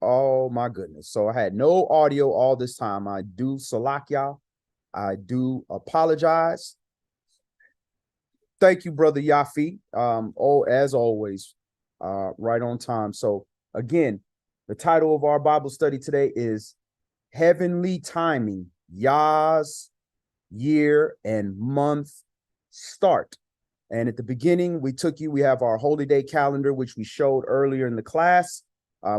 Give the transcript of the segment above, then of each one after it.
Oh my goodness. So I had no audio all this time. I do salak y'all. I do apologize. Thank you, brother Yafi. As always, right on time. So again, the title of our Bible study today is Heavenly Timing, YAH's Year and Month Start. And at the beginning, we have our holy day calendar, which we showed earlier in the class,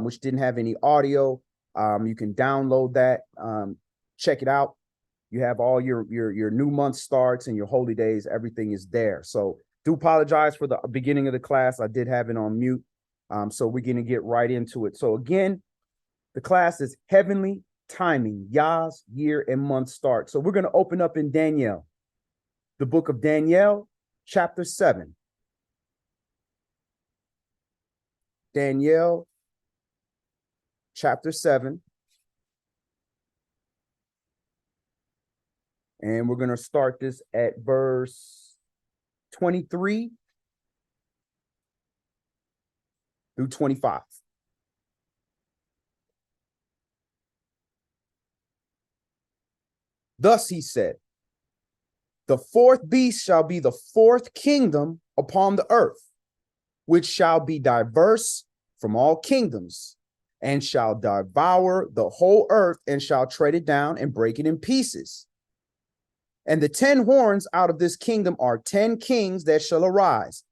which didn't have any audio. You can download that, check it out. You have all your new month starts and your holy days. Everything is there. So do apologize for the beginning of the class. I did have it on mute. So we're going to get right into it. So again, the class is Heavenly Timing, YAH's Year and Month Start. So we're going to open up in Daniel, the book of Daniel, chapter 7. Daniel, chapter 7. And we're going to start this at verse 23 through 25. Thus he said, the fourth beast shall be the fourth kingdom upon the earth, which shall be diverse from all kingdoms, and shall devour the whole earth, and shall tread it down and break it in pieces. And the 10 horns out of this kingdom are 10 kings that shall arise,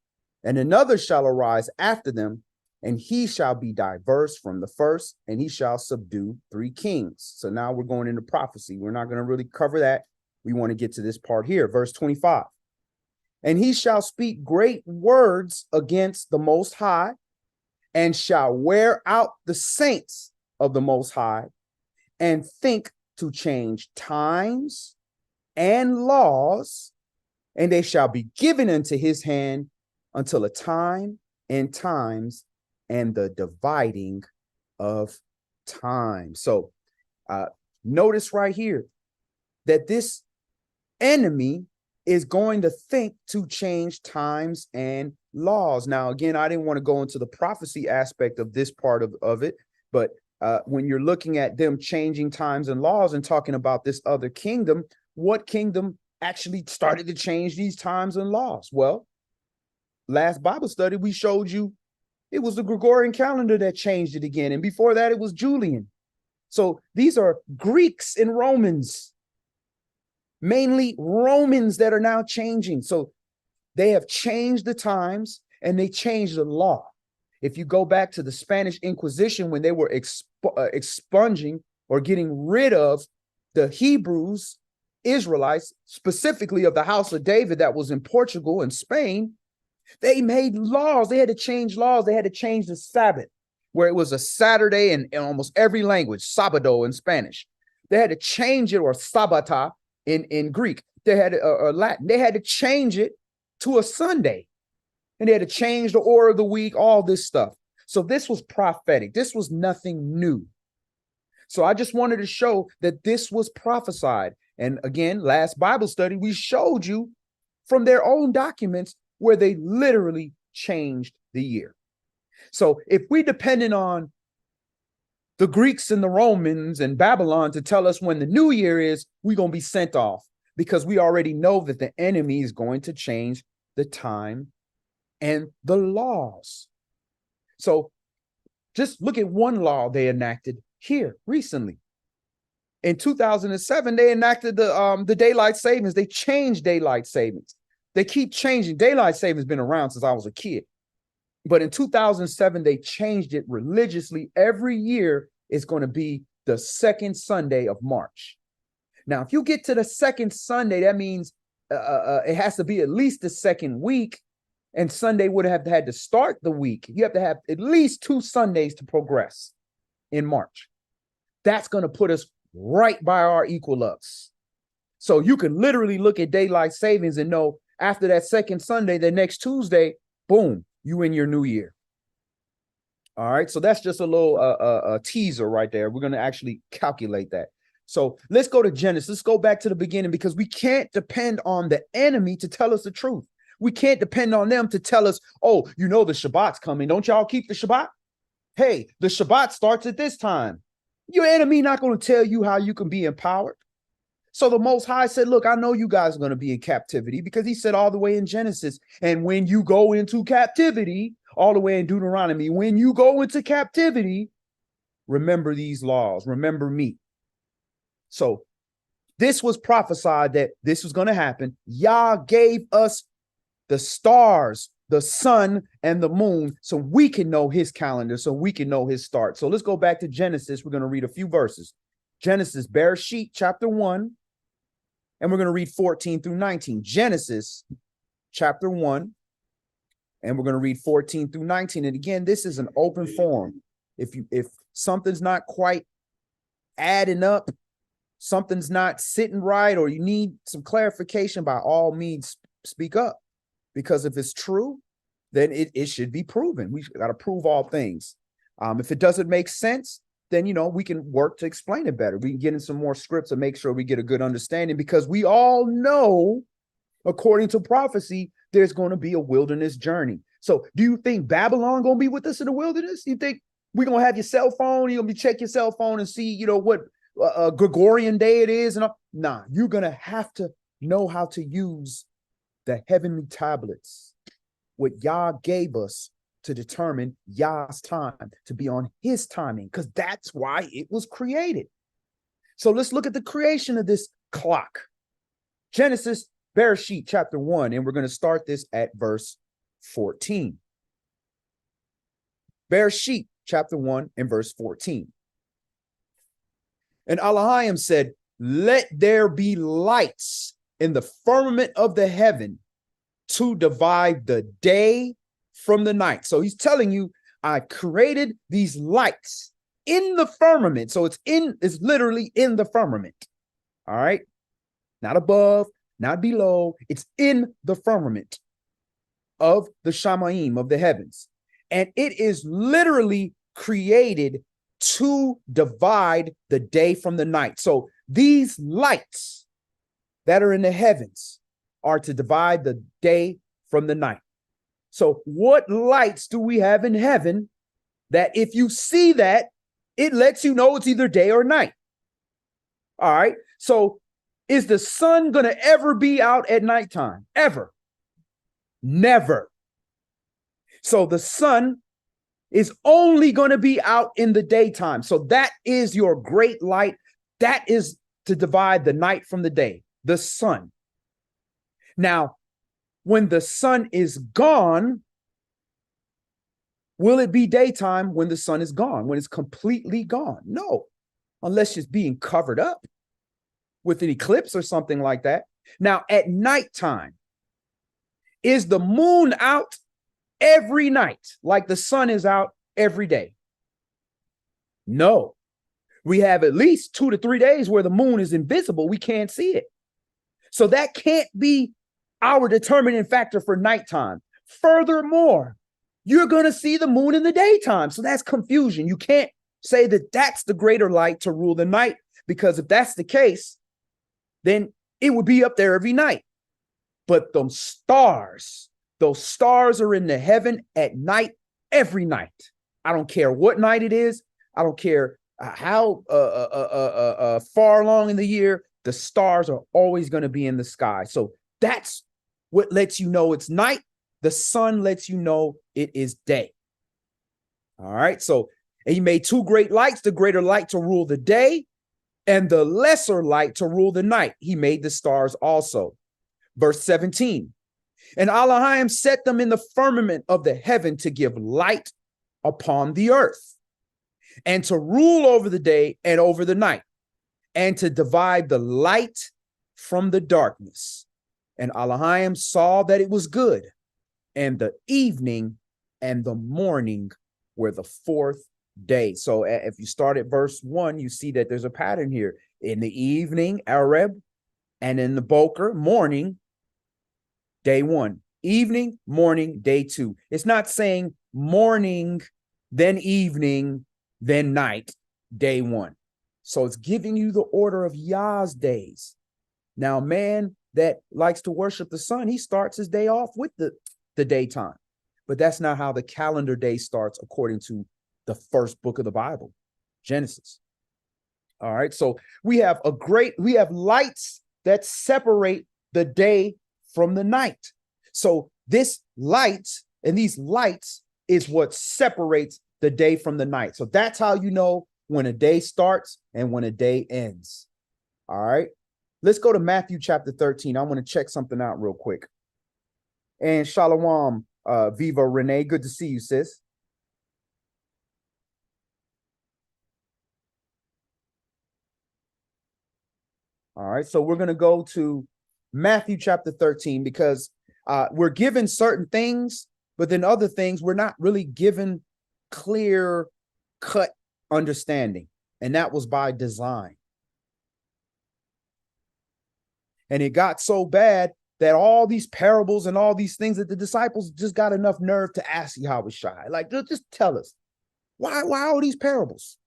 and another shall arise after them, and he shall be diverse from the first, and he shall subdue 3 kings. So now we're going into prophecy. We're not going to really cover that. We want to get to this part here, verse 25. And he shall speak great words against the Most High, and shall wear out the saints of the Most High, and think to change times and laws, and they shall be given into his hand until a time and times and the dividing of time. So notice right here that this enemy is going to think to change times and laws. Now, again, I didn't want to go into the prophecy aspect of this part of it, but when you're looking at them changing times and laws and talking about this other kingdom, what kingdom actually started to change these times and laws? Well, last Bible study, we showed you it was the Gregorian calendar that changed it again. And before that, it was Julian. So these are Greeks and Romans, mainly Romans, that are now changing. So they have changed the times and they changed the law. If you go back to the Spanish Inquisition, when they were expunging or getting rid of the Hebrews, Israelites, specifically of the house of David that was in Portugal and Spain, they made laws. They had to change laws. They had to change the Sabbath, where it was a Saturday in almost every language, sábado in Spanish. They had to change it, or sabata in Greek. They had or Latin. They had to change it to a Sunday, and they had to change the order of the week, all this stuff. So this was prophetic. This was nothing new. So I just wanted to show that this was prophesied. And again, last Bible study, we showed you from their own documents where they literally changed the year. So if we depended on the Greeks and the Romans and Babylon to tell us when the new year is, we're going to be sent off, because we already know that the enemy is going to change the time and the laws. So just look at one law they enacted here recently. In 2007, they enacted the daylight savings. They changed daylight savings. They keep changing. Daylight savings has been around since I was a kid. But in 2007, they changed it religiously. Every year it's going to be the second Sunday of March. Now, if you get to the second Sunday, that means it has to be at least the second week. And Sunday would have had to start the week. You have to have at least 2 Sundays to progress in March. That's going to put us right by our equalux. So you can literally look at daylight savings and know after that second Sunday, the next Tuesday, boom, you in your new year. All right. So that's just a little a teaser right there. We're going to actually calculate that. So let's go to Genesis. Let's go back to the beginning, because we can't depend on the enemy to tell us the truth. We can't depend on them to tell us, oh, you know, the Shabbat's coming. Don't y'all keep the Shabbat? hey, the Shabbat starts at this time. Your enemy not going to tell you how you can be empowered. So the Most High said, look, I know you guys are going to be in captivity, because he said all the way in Genesis, and when you go into captivity, all the way in Deuteronomy, when you go into captivity, remember these laws, remember me. So this was prophesied that this was going to happen. Yah gave us the stars, the sun, and the moon, so we can know his calendar, so we can know his start. So let's go back to Genesis. We're going to read a few verses. Genesis, Bereshit, chapter 1, and we're going to read 14 through 19. Genesis, chapter 1, and we're going to read 14 through 19. And again, this is an open forum. If something's not quite adding up, something's not sitting right, or you need some clarification, by all means, speak up. Because if it's true, then it should be proven. We got to prove all things. If it doesn't make sense, then, we can work to explain it better. We can get in some more scripts and make sure we get a good understanding, because we all know, according to prophecy, there's going to be a wilderness journey. So do you think Babylon going to be with us in the wilderness? You think we're going to have your cell phone? You're going to check your cell phone and see, what Gregorian day it is? And all? Nah, you're going to have to know how to use the heavenly tablets, what Yah gave us to determine Yah's time, to be on his timing, because that's why it was created. So let's look at the creation of this clock. Genesis, Bereshit, chapter 1, and we're going to start this at verse 14. Bereshit, chapter 1, and verse 14. And Elohim said, let there be lights in the firmament of the heaven to divide the day from the night. So he's telling you, I created these lights in the firmament. So it's literally in the firmament. All right. Not above, not below. It's in the firmament of the Shamayim, of the heavens. And it is literally created to divide the day from the night. So these lights that are in the heavens are to divide the day from the night. So what lights do we have in heaven that if you see that, it lets you know it's either day or night? All right. So is the sun going to ever be out at nighttime? Ever? Never. So the sun is only going to be out in the daytime. So that is your great light. That is to divide the night from the day, the sun. Now, when the sun is gone, will it be daytime when the sun is gone, when it's completely gone? No, unless it's being covered up with an eclipse or something like that. Now, at nighttime, is the moon out every night like the sun is out every day? No. We have at least 2 to 3 days where the moon is invisible. We can't see it. So that can't be our determining factor for nighttime. Furthermore, you're going to see the moon in the daytime. So that's confusion. You can't say that that's the greater light to rule the night, because if that's the case, then it would be up there every night. But those stars are in the heaven at night, every night. I don't care what night it is. I don't care how far along in the year, the stars are always going to be in the sky. So that's what lets you know it's night. The sun lets you know it is day. All right. So he made 2 great lights, the greater light to rule the day and the lesser light to rule the night. He made the stars also. Verse 17. And Elohim set them in the firmament of the heaven to give light upon the earth, and to rule over the day and over the night, and to divide the light from the darkness. And Elohim saw that it was good, and the evening and the morning were the 4th day. So if you start at verse 1, you see that there's a pattern here. In the evening, Arab, and in the Boker, morning, day 1. Evening, morning, day 2. It's not saying morning, then evening, then night, day 1. So it's giving you the order of Yah's days. Now, man that likes to worship the sun, he starts his day off with the daytime. But that's not how the calendar day starts according to The first book of the Bible, Genesis. All right. So we have lights that separate the day from the night. So this light and these lights is what separates the day from the night. So that's how you know when a day starts and when a day ends. All right. Let's go to Matthew chapter 13. I want to check something out real quick. And Shalom, Viva Renee. Good to see you, sis. All right, so we're going to go to Matthew chapter 13 because we're given certain things, but then other things we're not really given clear cut understanding. And that was by design. And it got so bad that all these parables and all these things that the disciples just got enough nerve to ask YAH, like, just tell us, why all these parables?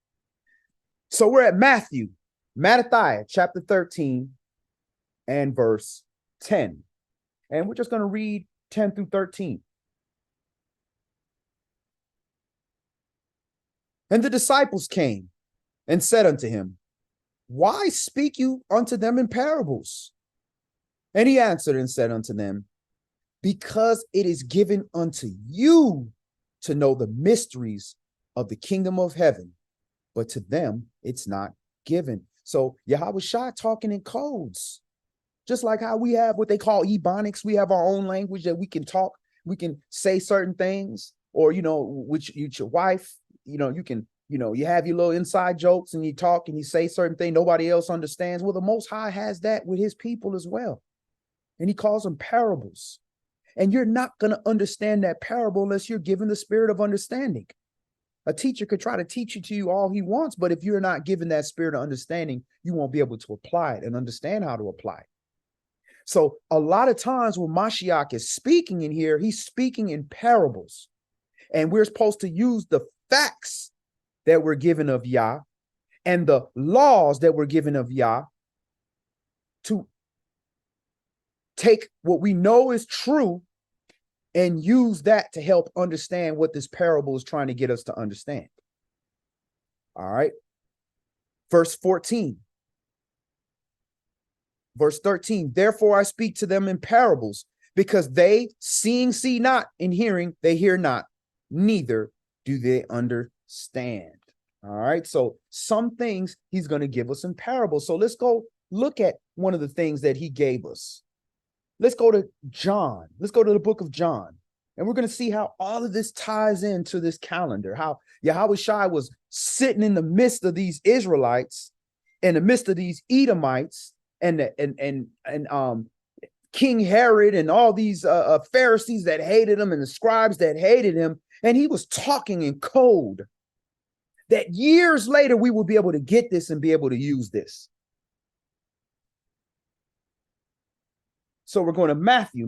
So we're at Matthew chapter 13 and verse 10. And we're just going to read 10 through 13. And the disciples came and said unto him, why speak you unto them in parables? And he answered and said unto them, because it is given unto you to know the mysteries of the kingdom of heaven, but to them it's not given. So YAH talking in codes, just like how we have what they call ebonics. We have our own language that we can talk. We can say certain things, or, with your wife, you can, you have your little inside jokes and you talk and you say certain things nobody else understands. Well, the Most High has that with his people as well. And he calls them parables. And you're not going to understand that parable unless you're given the spirit of understanding. A teacher could try to teach it to you all he wants, but if you're not given that spirit of understanding, you won't be able to apply it and understand how to apply it. So a lot of times when Mashiach is speaking in here, he's speaking in parables. And we're supposed to use the facts that were given of YAH and the laws that were given of YAH to take what we know is true and use that to help understand what this parable is trying to get us to understand. All right. Verse 14. Verse 13. Therefore I speak to them in parables, because they seeing see not, and hearing they hear not, neither do they understand. All right. So some things he's going to give us in parables. So let's go look at one of the things that he gave us. Let's go to John. Let's go to the book of John. And we're going to see how all of this ties into this calendar, how YAH was sitting in the midst of these Israelites, in the midst of these Edomites, and King Herod and all these Pharisees that hated him and the scribes that hated him. And he was talking in code that years later we will be able to get this and be able to use this. So we're going to Matthew.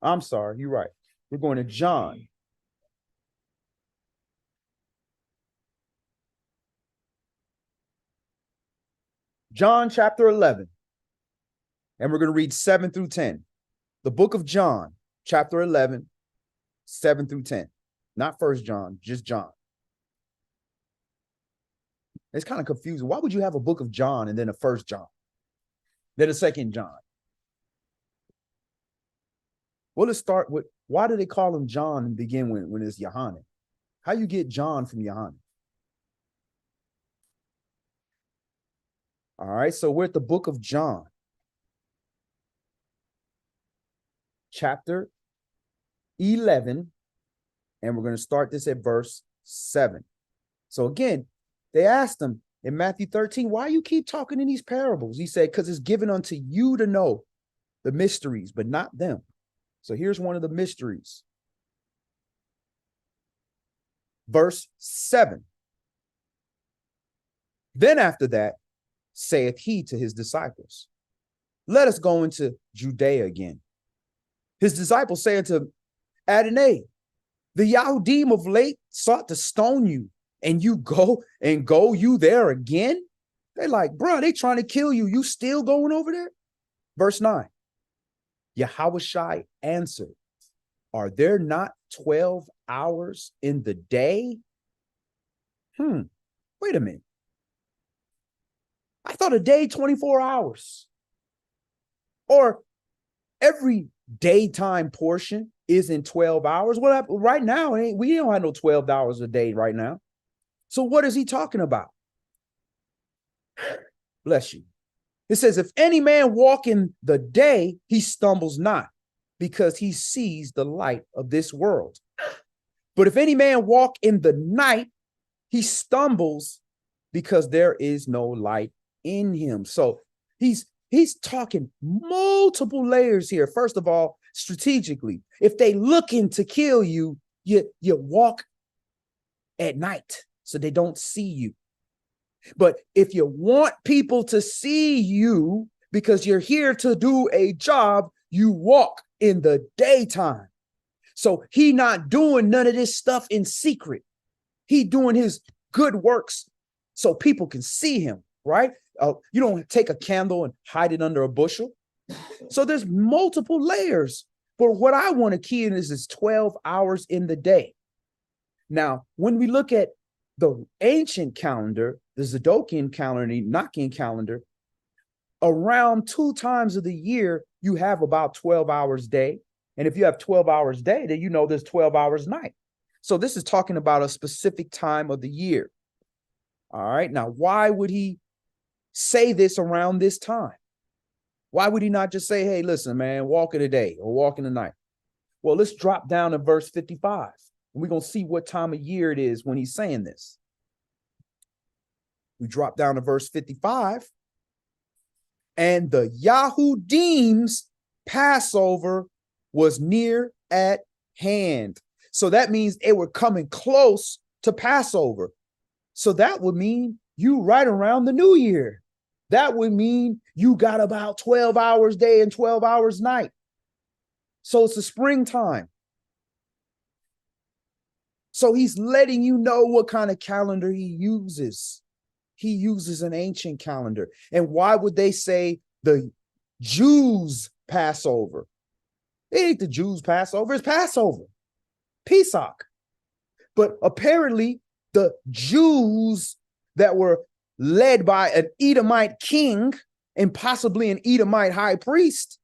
I'm sorry, you're right. We're going to John. John chapter 11. And we're going to read 7 through 10. The book of John, chapter 11, 7 through 10. Not First John, just John. It's kind of confusing. Why would you have a book of John and then a First John, then a Second John? Well, let's start with, why do they call him John and begin when it's Yohanan? How you get John from Yohanan? All right, so we're at the book of John, chapter 11, and we're going to start this at verse 7. So again, they asked him in Matthew 13, why you keep talking in these parables? He said, because it's given unto you to know the mysteries, but not them. So here's one of the mysteries. Verse 7. Then after that, saith he to his disciples, let us go into Judea again. His disciples say unto him, Adonai, the Yahudim of late sought to stone you, and you go you there again? They're like, bro, they trying to kill you. You still going over there? Verse 9. YAH answered Are there not 12 hours in the day? Wait a minute. I thought a day 24 hours. Or every daytime portion is in 12 hours. What happened right now? We don't have no 12 hours a day right now. So what is he talking about? Bless you. It says, if any man walk in the day, he stumbles not, because he sees the light of this world. But if any man walk in the night, he stumbles because there is no light in him. So he's talking multiple layers here. First of all, strategically, if they looking to kill you, you walk at night so they don't see you. But if you want people to see you because you're here to do a job, you walk in the daytime. So he not doing none of this stuff in secret. He doing his good works so people can see him, right? You don't take a candle and hide it under a bushel. So there's multiple layers. But what I want to key in is 12 hours in the day. Now, when we look at the ancient calendar, the Zadokian calendar, the Enochian calendar, around 2 times of the year, you have about 12 hours day. And if you have 12 hours day, then you know there's 12 hours night. So this is talking about a specific time of the year. All right. Now, why would he say this around this time? Why would he not just say, hey, listen, man, walk in the day or walk in the night? Well, let's drop down to verse 55. And we're going to see what time of year it is when he's saying this. We drop down to verse 55. And the Yahudim Passover was near at hand. So that means they were coming close to Passover. So that would mean you right around the new year. That would mean you got about 12 hours day and 12 hours night. So it's the springtime. So he's letting you know what kind of calendar he uses. He uses an ancient calendar. And why would they say the Jews Passover? It ain't the Jews Passover, it's Passover, Pesach. But apparently the Jews that were led by an Edomite king and possibly an Edomite high priest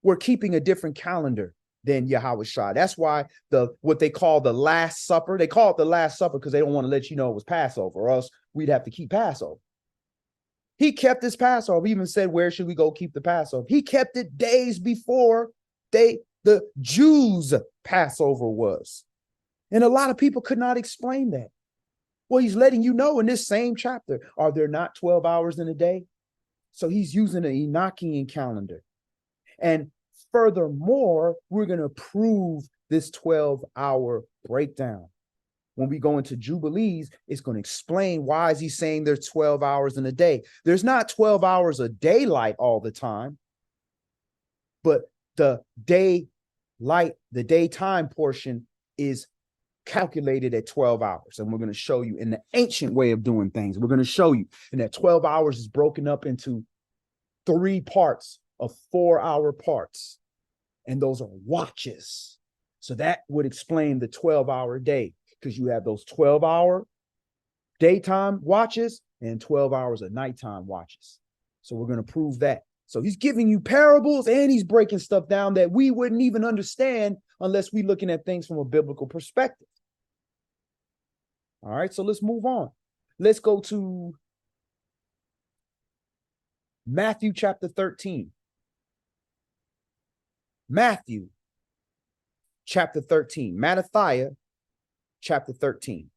were keeping a different calendar than Yahushua. That's why what they call the Last Supper, they call it the Last Supper because they don't want to let you know it was Passover, or else we'd have to keep Passover. He kept his Passover. He even said, where should we go keep the Passover? He kept it days before the Jews' Passover was. And a lot of people could not explain that. Well, he's letting you know in this same chapter, are there not 12 hours in a day? So he's using an Enochian calendar. And furthermore, we're going to prove this 12-hour breakdown. When we go into Jubilees, it's going to explain why is he saying there's 12 hours in a day. There's not 12 hours of daylight all the time, but the daytime portion is calculated at 12 hours. And we're going to show you in the ancient way of doing things. We're going to show you, and that 12 hours is broken up into 3 parts of 4-hour parts. And those are watches. So that would explain the 12-hour day, because you have those 12-hour daytime watches and 12 hours of nighttime watches. So we're going to prove that. So he's giving you parables and he's breaking stuff down that we wouldn't even understand unless we're looking at things from a biblical perspective. All right, so let's move on. Let's go to Matthew chapter 13. Matthew chapter 13. Mattathiah chapter 13.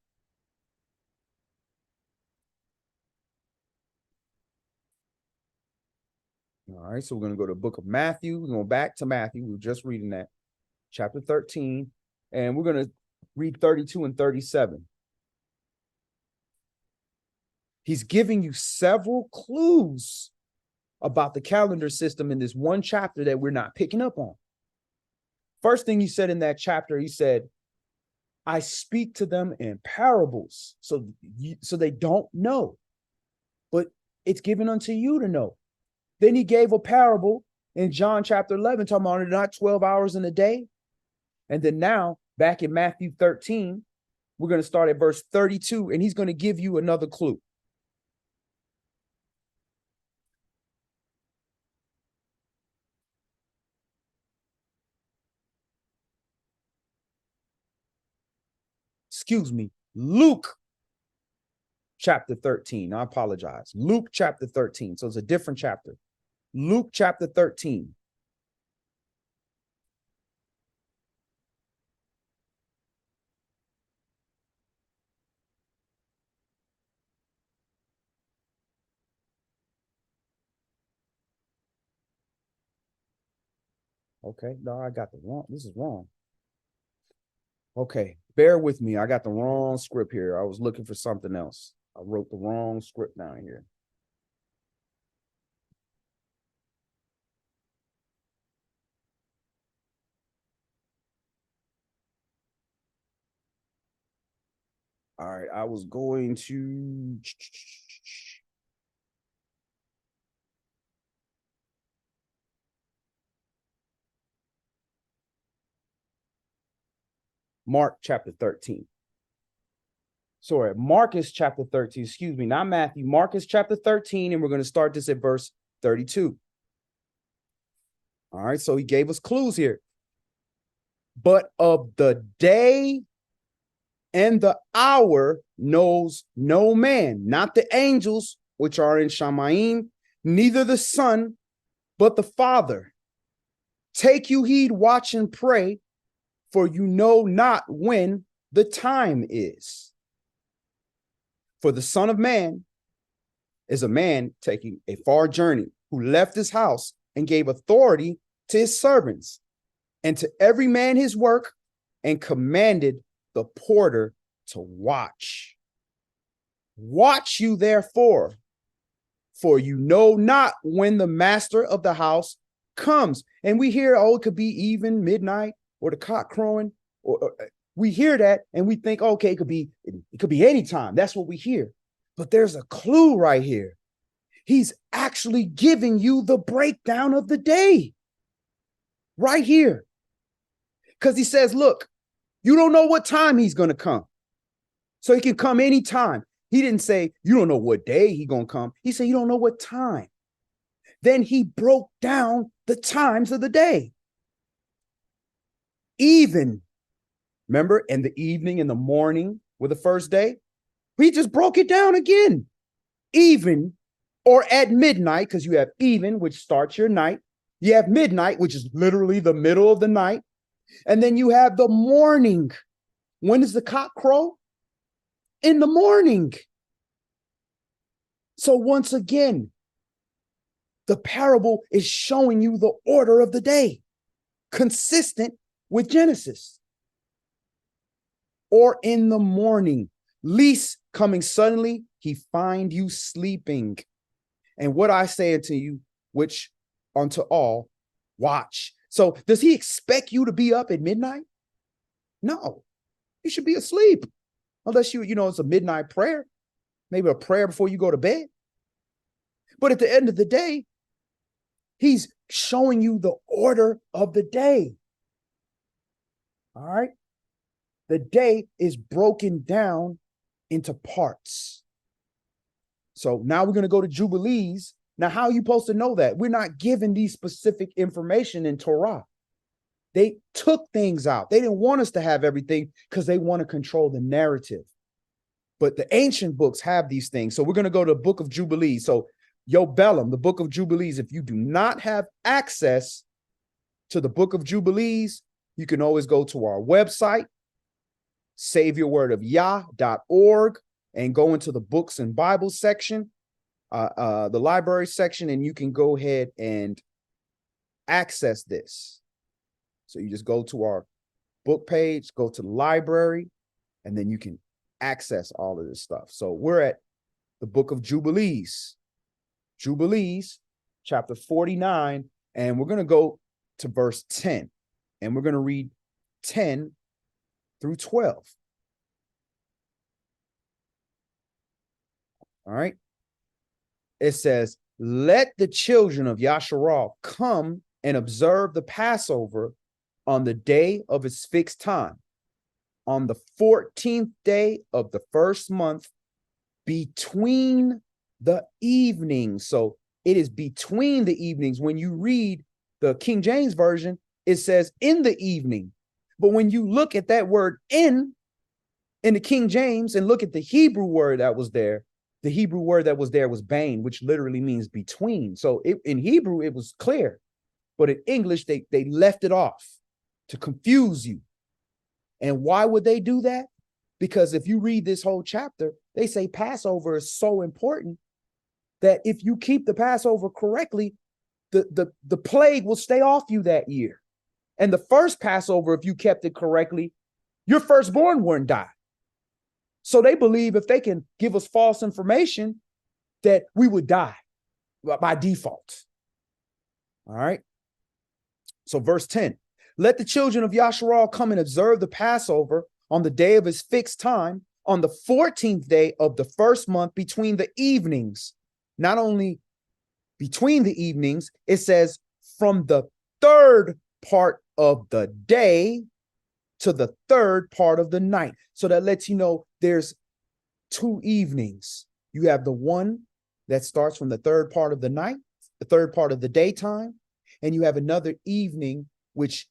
All right, so we're going to go to the book of Matthew. We're going back to Matthew. We were just reading that. Chapter 13. And we're going to read 32 and 37. He's giving you several clues about the calendar system in this one chapter that we're not picking up on. First thing he said in that chapter, he said, I speak to them in parables, so they don't know, but it's given unto you to know. Then he gave a parable in John chapter 11, talking about not 12 hours in a day. And then now, back in Matthew 13, we're going to start at verse 32, and he's going to give you another clue. Excuse me, Luke chapter 13. I apologize. Luke chapter 13. So it's a different chapter. Luke chapter 13. Okay, no, I got the wrong. This is wrong. Okay, bear with me. I got the wrong script here. I was looking for something else. I wrote the wrong script down here. All right, I was going to Mark chapter 13. Sorry, Marcus chapter 13, excuse me, not Matthew, Marcus chapter 13, and we're going to start this at verse 32. All right, so he gave us clues here. But of the day and the hour knows no man, not the angels which are in Shamaim, neither the Son, but the Father. Take you heed, watch and pray, for you know not when the time is. For the Son of Man is a man taking a far journey, who left his house and gave authority to his servants and to every man his work, and commanded the porter to watch. Watch you therefore, for you know not when the master of the house comes. And we hear, oh, it could be even midnight or the cock crowing, or we hear that and we think, okay, it could be any time. That's what we hear. But there's a clue right here. He's actually giving you the breakdown of the day right here. Because he says, look, you don't know what time he's going to come. So he can come anytime. He didn't say, you don't know what day he's going to come. He said, you don't know what time. Then he broke down the times of the day. Even, remember, in the evening and the morning were the first day. He just broke it down again. Even or at midnight, because you have even, which starts your night. You have midnight, which is literally the middle of the night. And then you have the morning. When does the cock crow? In the morning. So once again, the parable is showing you the order of the day, consistent with Genesis. Or in the morning, least coming suddenly, he find you sleeping. And what I say unto you, which unto all, watch. So does he expect you to be up at midnight? No, you should be asleep. Unless it's a midnight prayer, maybe a prayer before you go to bed. But at the end of the day, he's showing you the order of the day. All right. The day is broken down into parts. So now we're going to go to Jubilees. Now, how are you supposed to know that? We're not given these specific information in Torah. They took things out. They didn't want us to have everything because they want to control the narrative. But the ancient books have these things. So we're going to go to the book of Jubilees. So Bellum, the book of Jubilees, if you do not have access to the book of Jubilees, you can always go to our website, saveyourwordofyah.org, and go into the books and Bible section, the library section, and you can go ahead and access this. So you just go to our book page, go to the library, and then you can access all of this stuff. So we're at the book of Jubilees, chapter 49, and we're going to go to verse 10, and we're going to read 10 through 12. All right. It says, let the children of Yasharal come and observe the Passover on the day of its fixed time, on the 14th day of the first month, between the evenings. So it is between the evenings. When you read the King James Version, it says in the evening. But when you look at that word in the King James and look at the Hebrew word that was there, the Hebrew word that was there was bain, which literally means between. So in Hebrew, it was clear. But in English, they left it off to confuse you. And why would they do that? Because if you read this whole chapter, they say Passover is so important that if you keep the Passover correctly, the plague will stay off you that year. And the first Passover, if you kept it correctly, your firstborn wouldn't die. So they believe if they can give us false information, that we would die by default. All right. So verse 10, let the children of Yasharal come and observe the Passover on the day of its fixed time, on the 14th day of the first month, between the evenings. Not only between the evenings, it says from the third part of the day to the third part of the night. So that lets you know there's 2 evenings. You have the one that starts from the third part of the night, the third part of the daytime, and you have another evening which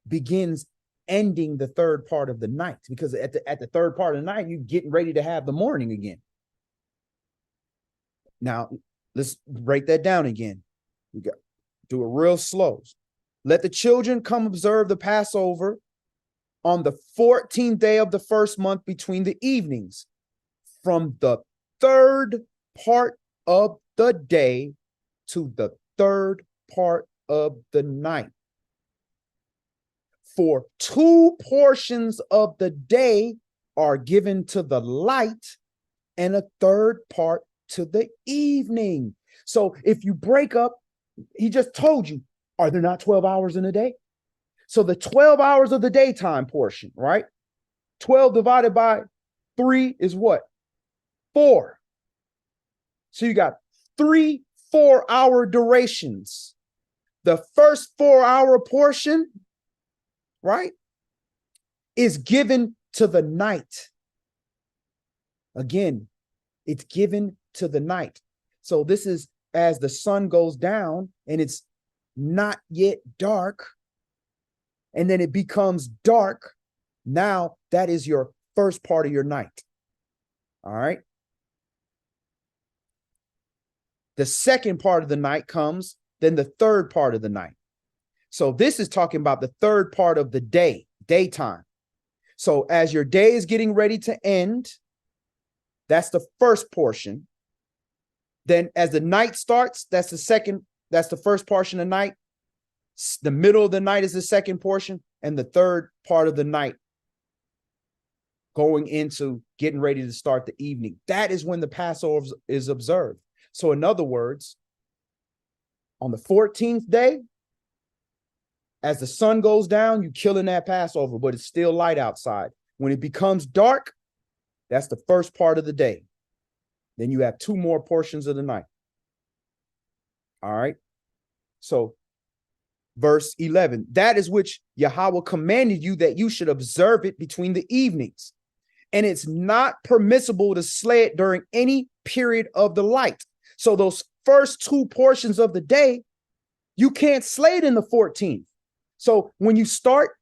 begins ending the third part of the night, because at the third part of the night, you're getting ready to have the morning again. Now, let's break that down again. We got do it real slow. Let the children come observe the Passover on the 14th day of the first month, between the evenings, from the third part of the day to the third part of the night. For 2 portions of the day are given to the light, and a third part to the evening. So if you break up, he just told you, are there not 12 hours in a day? So the 12 hours of the daytime portion, right? 12 divided by 3 is what? 4. So you got 3 4-hour durations. The first 4-hour portion, right, is given to the night. Again, it's given to the night. So this is as the sun goes down and it's not yet dark, and then it becomes dark. Now that is your first part of your night. All right. The second part of the night comes, then the third part of the night. So this is talking about the third part of the day, daytime. So as your day is getting ready to end, that's the first portion. Then as the night starts, that's the first portion of night. The middle of the night is the second portion, and the third part of the night going into getting ready to start the evening. That is when the Passover is observed. So in other words, on the 14th day, as the sun goes down, you're killing that Passover, but it's still light outside. When it becomes dark, that's the first part of the day. Then you have 2 more portions of the night. All right. So verse 11, that is which Yahweh commanded you, that you should observe it between the evenings. And it's not permissible to slay it during any period of the light. So those first 2 portions of the day, you can't slay it in the 14th. So when you start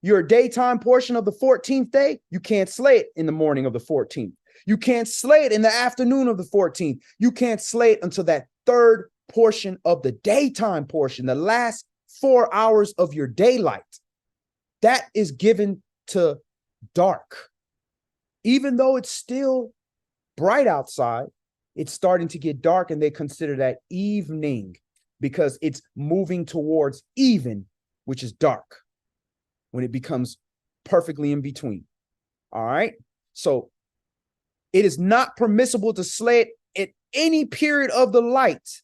your daytime portion of the 14th day, you can't slay it in the morning of the 14th. You can't slay it in the afternoon of the 14th. You can't slay it until that third portion of the daytime portion, the last 4 hours of your daylight. That is given to dark. Even though it's still bright outside, it's starting to get dark, and they consider that evening because it's moving towards even, which is dark, when it becomes perfectly in between. All right. So it is not permissible to slay it at any period of the light,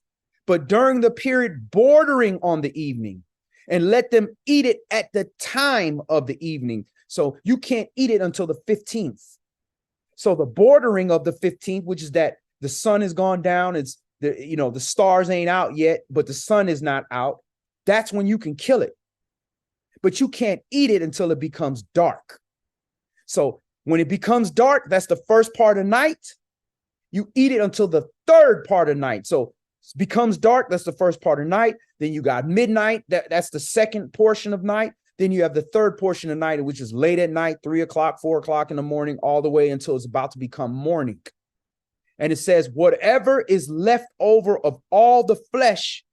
but during the period bordering on the evening, and let them eat it at the time of the evening. So you can't eat it until the 15th. So the bordering of the 15th, which is that the sun has gone down, it's the stars ain't out yet, but the sun is not out. That's when you can kill it. but you can't eat it until it becomes dark. So when it becomes dark, that's the first part of night. You eat it until the third part of night. So it becomes dark, that's the first part of night. Then you got midnight, that's the second portion of night. Then you have the third portion of night, which is late at night, 3 o'clock, 4 o'clock in the morning, all the way until it's about to become morning. And it says, whatever is left over of all the flesh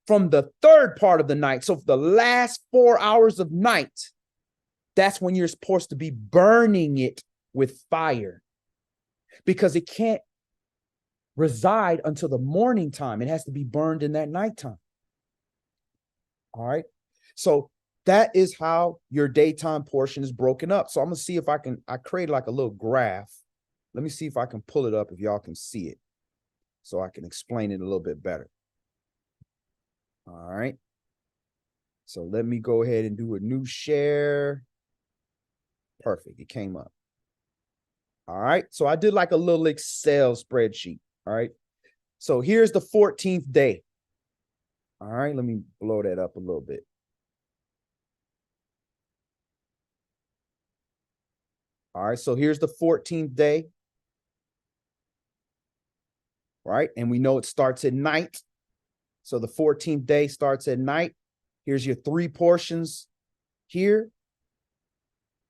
from the third part of the night, so for the last 4 hours of night, that's when you're supposed to be burning it with fire, because it can't reside until the morning time. It has to be burned in that nighttime. All right. So that is how your daytime portion is broken up. So I'm going to see if I create like a little graph. Let me see if I can pull it up if y'all can see it, so I can explain it a little bit better. All right. So let me go ahead and do a new share. Perfect. It came up. All right. So I did like a little Excel spreadsheet. All right. So here's the 14th day. All right. Let me blow that up a little bit. All right. So here's the 14th day. Right. And we know it starts at night. So the 14th day starts at night. Here's your 3 portions here.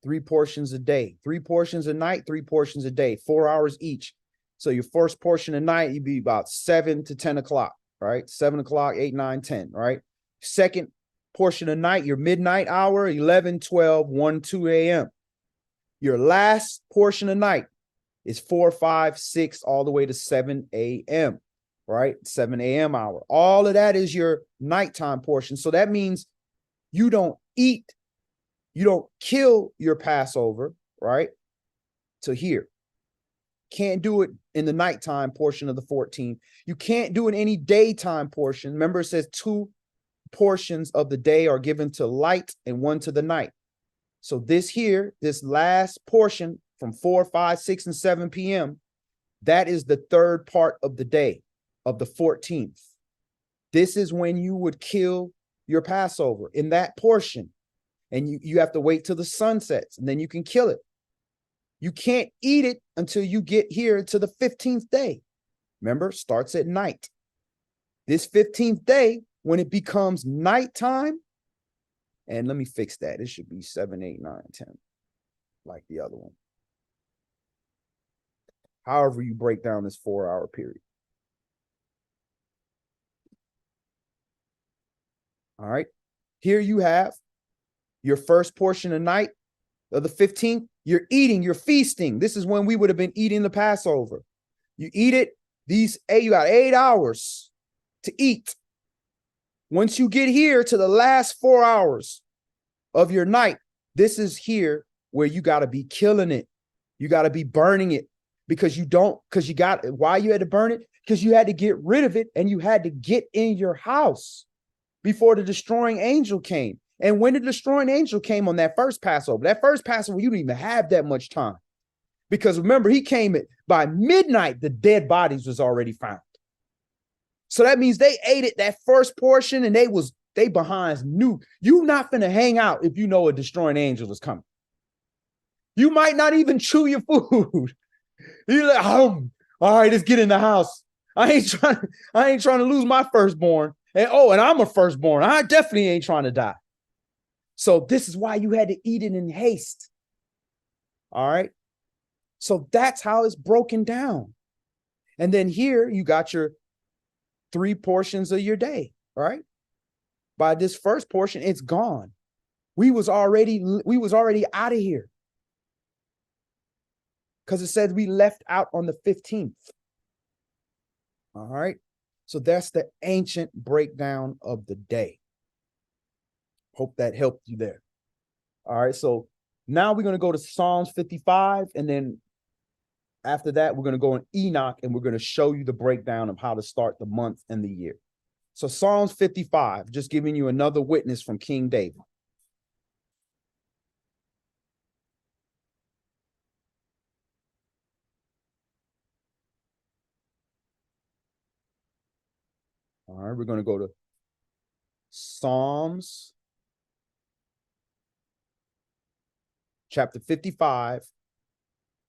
3 portions a day, 3 portions a night, 3 portions a day, 4 hours each. So your first portion of night, you'd be about 7 to 10 o'clock, right? 7 o'clock, 8, 9, 10, right? Second portion of night, your midnight hour, 11, 12, 1, 2 a.m. Your last portion of night is 4, 5, 6, all the way to 7 a.m., right? 7 a.m. hour. All of that is your nighttime portion. So that means you don't eat, you don't kill your Passover, right? To here. Can't do it in the nighttime portion of the 14th. You can't do it any daytime portion. Remember, it says 2 portions of the day are given to light and 1 to the night. So this here, this last portion from 4, 5, 6, and 7 p.m., that is the third part of the day of the 14th. This is when you would kill your Passover in that portion. And you have to wait till the sun sets, and then you can kill it. You can't eat it until you get here to the 15th day. Remember, starts at night. This 15th day, when it becomes nighttime, and let me fix that. It should be 7, 8, 9, 10, like the other one. However you break down this 4-hour period. All right. Here you have your first portion of night of the 15th. You're eating, you're feasting. This is when we would have been eating the Passover. You eat it, you got 8 hours to eat. Once you get here to the last 4 hours of your night, this is here where you got to be killing it. You got to be burning it, because why you had to burn it? Because you had to get rid of it, and you had to get in your house before the destroying angel came. And when the destroying angel came on that first Passover, you didn't even have that much time. Because remember, he came by midnight, the dead bodies was already found. So that means they ate it, that first portion, and they behinds knew you not finna hang out if you know a destroying angel is coming. You might not even chew your food. You're like, all right, let's get in the house. I ain't trying to lose my firstborn. And I'm a firstborn. I definitely ain't trying to die. So this is why you had to eat it in haste. All right. So that's how it's broken down. And then here you got your 3 portions of your day, right? By this first portion, it's gone. We was already out of here, because it said we left out on the 15th. All right. So that's the ancient breakdown of the day. Hope that helped you there. All right. So now we're going to go to Psalms 55. And then after that, we're going to go in Enoch, and we're going to show you the breakdown of how to start the month and the year. So Psalms 55, just giving you another witness from King David. All right, we're going to go to Psalms chapter 55.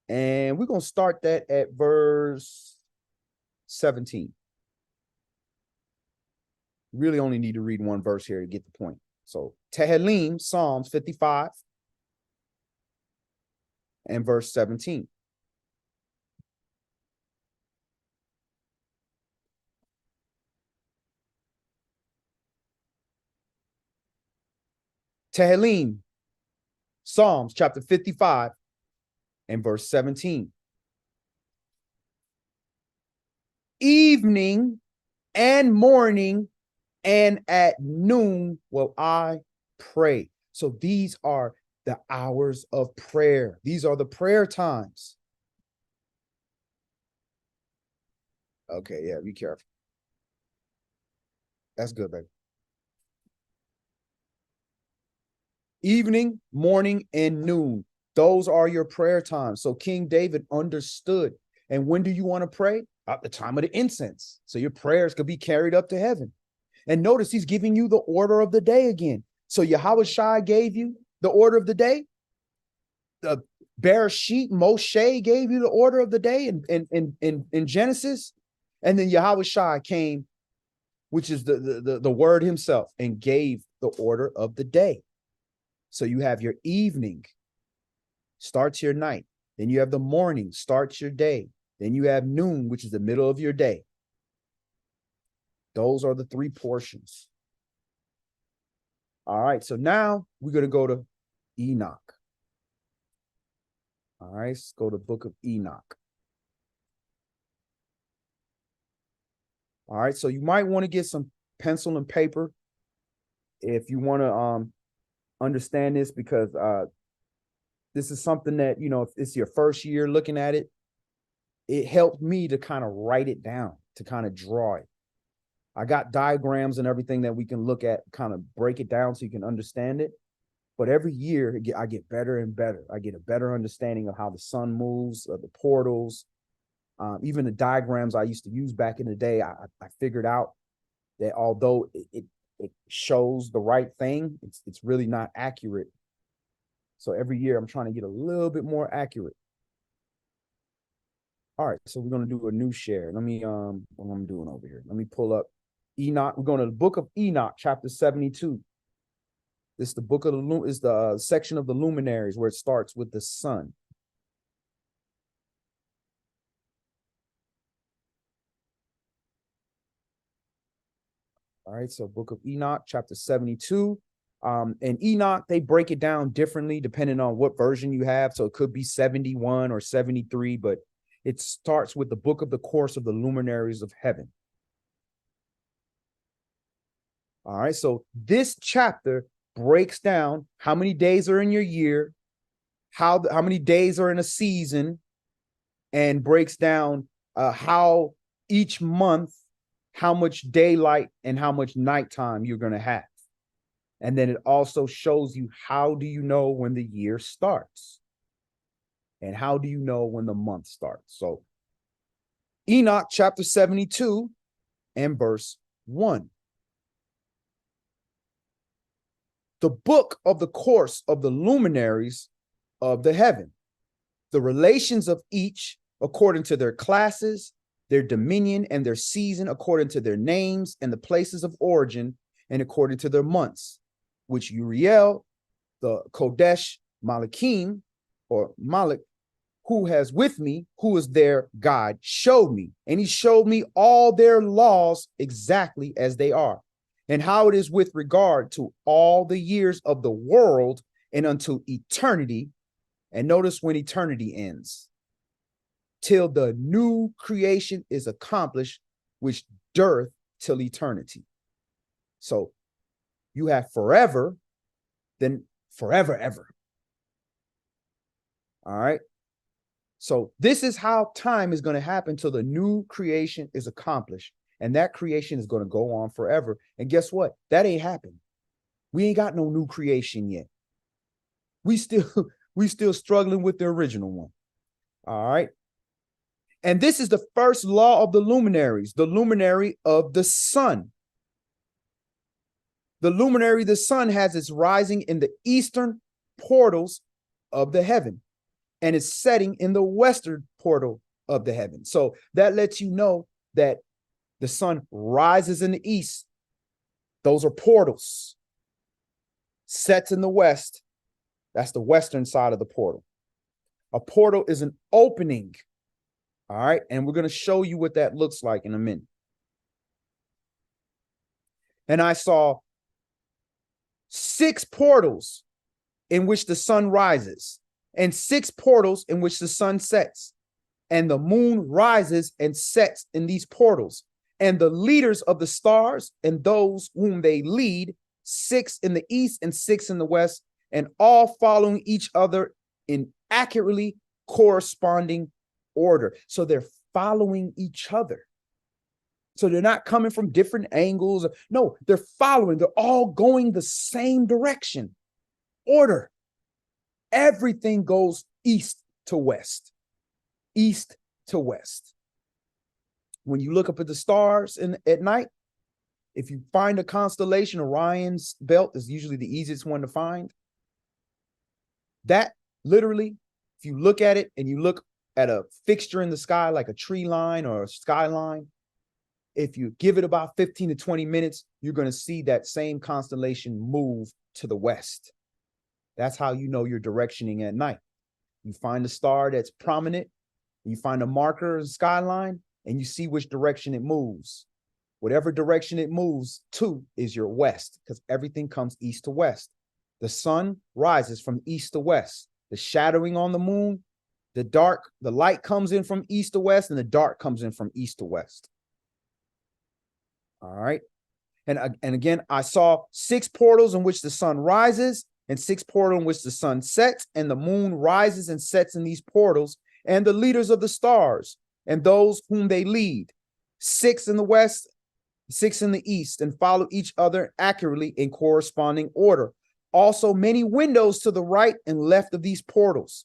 And we're going to start that at verse 17. Really only need to read one verse here to get the point. So Tehillim, Psalms 55 and verse 17. Tehillim, Psalms chapter 55 and verse 17. Evening and morning and at noon will I pray. So these are the hours of prayer. These are the prayer times. Okay, yeah, be careful. That's good, baby. Evening, morning, and noon. Those are your prayer times. So King David understood. And when do you want to pray? At the time of the incense. So your prayers could be carried up to heaven. And notice he's giving you the order of the day again. So YAH gave you the order of the day. The Bereshit, Moshe gave you the order of the day in Genesis. And then YAH came, which is the word himself, and gave the order of the day. So you have your evening, starts your night. Then you have the morning, starts your day. Then you have noon, which is the middle of your day. Those are the three portions. All right, so now we're going to go to Enoch. All right, let's go to the book of Enoch. All right, so you might want to get some pencil and paper if you want to understand this, because this is something that, you know, if it's your first year looking at it, it helped me to kind of write it down, to kind of draw it. I got diagrams and everything that we can look at, kind of break it down so you can understand it. But every year I get better and better. I get a better understanding of how the sun moves, of the portals, even the diagrams I used to use back in the day. I figured out that although it shows the right thing, it's really not accurate. So every year I'm trying to get a little bit more accurate. All right, so we're going to do a new share. Let me what I'm doing over here. Let me pull up Enoch. We're going to the book of Enoch, chapter 72. This is the book of the section of the luminaries where it starts with the sun. All right, so book of Enoch, chapter 72. And Enoch, they break it down differently depending on what version you have. So it could be 71 or 73, but it starts with the book of the course of the luminaries of heaven. All right, so this chapter breaks down how many days are in your year, how many days are in a season, and breaks down how each month, how much daylight and how much nighttime you're going to have. And then it also shows you how do you know when the year starts and how do you know when the month starts. So Enoch chapter 72 and verse 1. The book of the course of the luminaries of the heaven, the relations of each according to their classes, their dominion and their season, according to their names and the places of origin, and according to their months, which Uriel, the Kodesh Malakim, or Malik, who has with me, who is their guide, showed me. And he showed me all their laws exactly as they are, and how it is with regard to all the years of the world and unto eternity. And notice when eternity ends, till the new creation is accomplished, which dureth till eternity. So you have forever, then forever, ever. All right. So this is how time is going to happen till the new creation is accomplished. And that creation is going to go on forever. And guess what? That ain't happened. We ain't got no new creation yet. We still struggling with the original one. All right. And this is the first law of the luminaries, the luminary of the sun. The luminary of the sun has its rising in the eastern portals of the heaven, and is setting in the western portal of the heaven. So that lets you know that the sun rises in the east. Those are portals. Sets in the west. That's the western side of the portal. A portal is an opening. All right. And we're going to show you what that looks like in a minute. And I saw 6 portals in which the sun rises, and 6 portals in which the sun sets, and the moon rises and sets in these portals, and the leaders of the stars and those whom they lead, 6 in the east and 6 in the west, and all following each other in accurately corresponding order. So they're following each other. So they're not coming from different angles. No, they're following. They're all going the same direction. Order. Everything goes east to west. East to west. When you look up at the stars at night, if you find a constellation, Orion's belt is usually the easiest one to find. That literally, if you look at it and you look at a fixture in the sky, like a tree line or a skyline, if you give it about 15 to 20 minutes, you're going to see that same constellation move to the west. That's how you know you're directioning at night. You find a star that's prominent, you find a marker in the skyline, and you see which direction it moves. Whatever direction it moves to is your west, because everything comes east to west. The sun rises from east to west. The shadowing on the moon, the light comes in from east to west, and the dark comes in from east to west. All right. And again, I saw 6 portals in which the sun rises, and 6 portals in which the sun sets, and the moon rises and sets in these portals, and the leaders of the stars and those whom they lead, 6 in the west, 6 in the east, and follow each other accurately in corresponding order. Also, many windows to the right and left of these portals.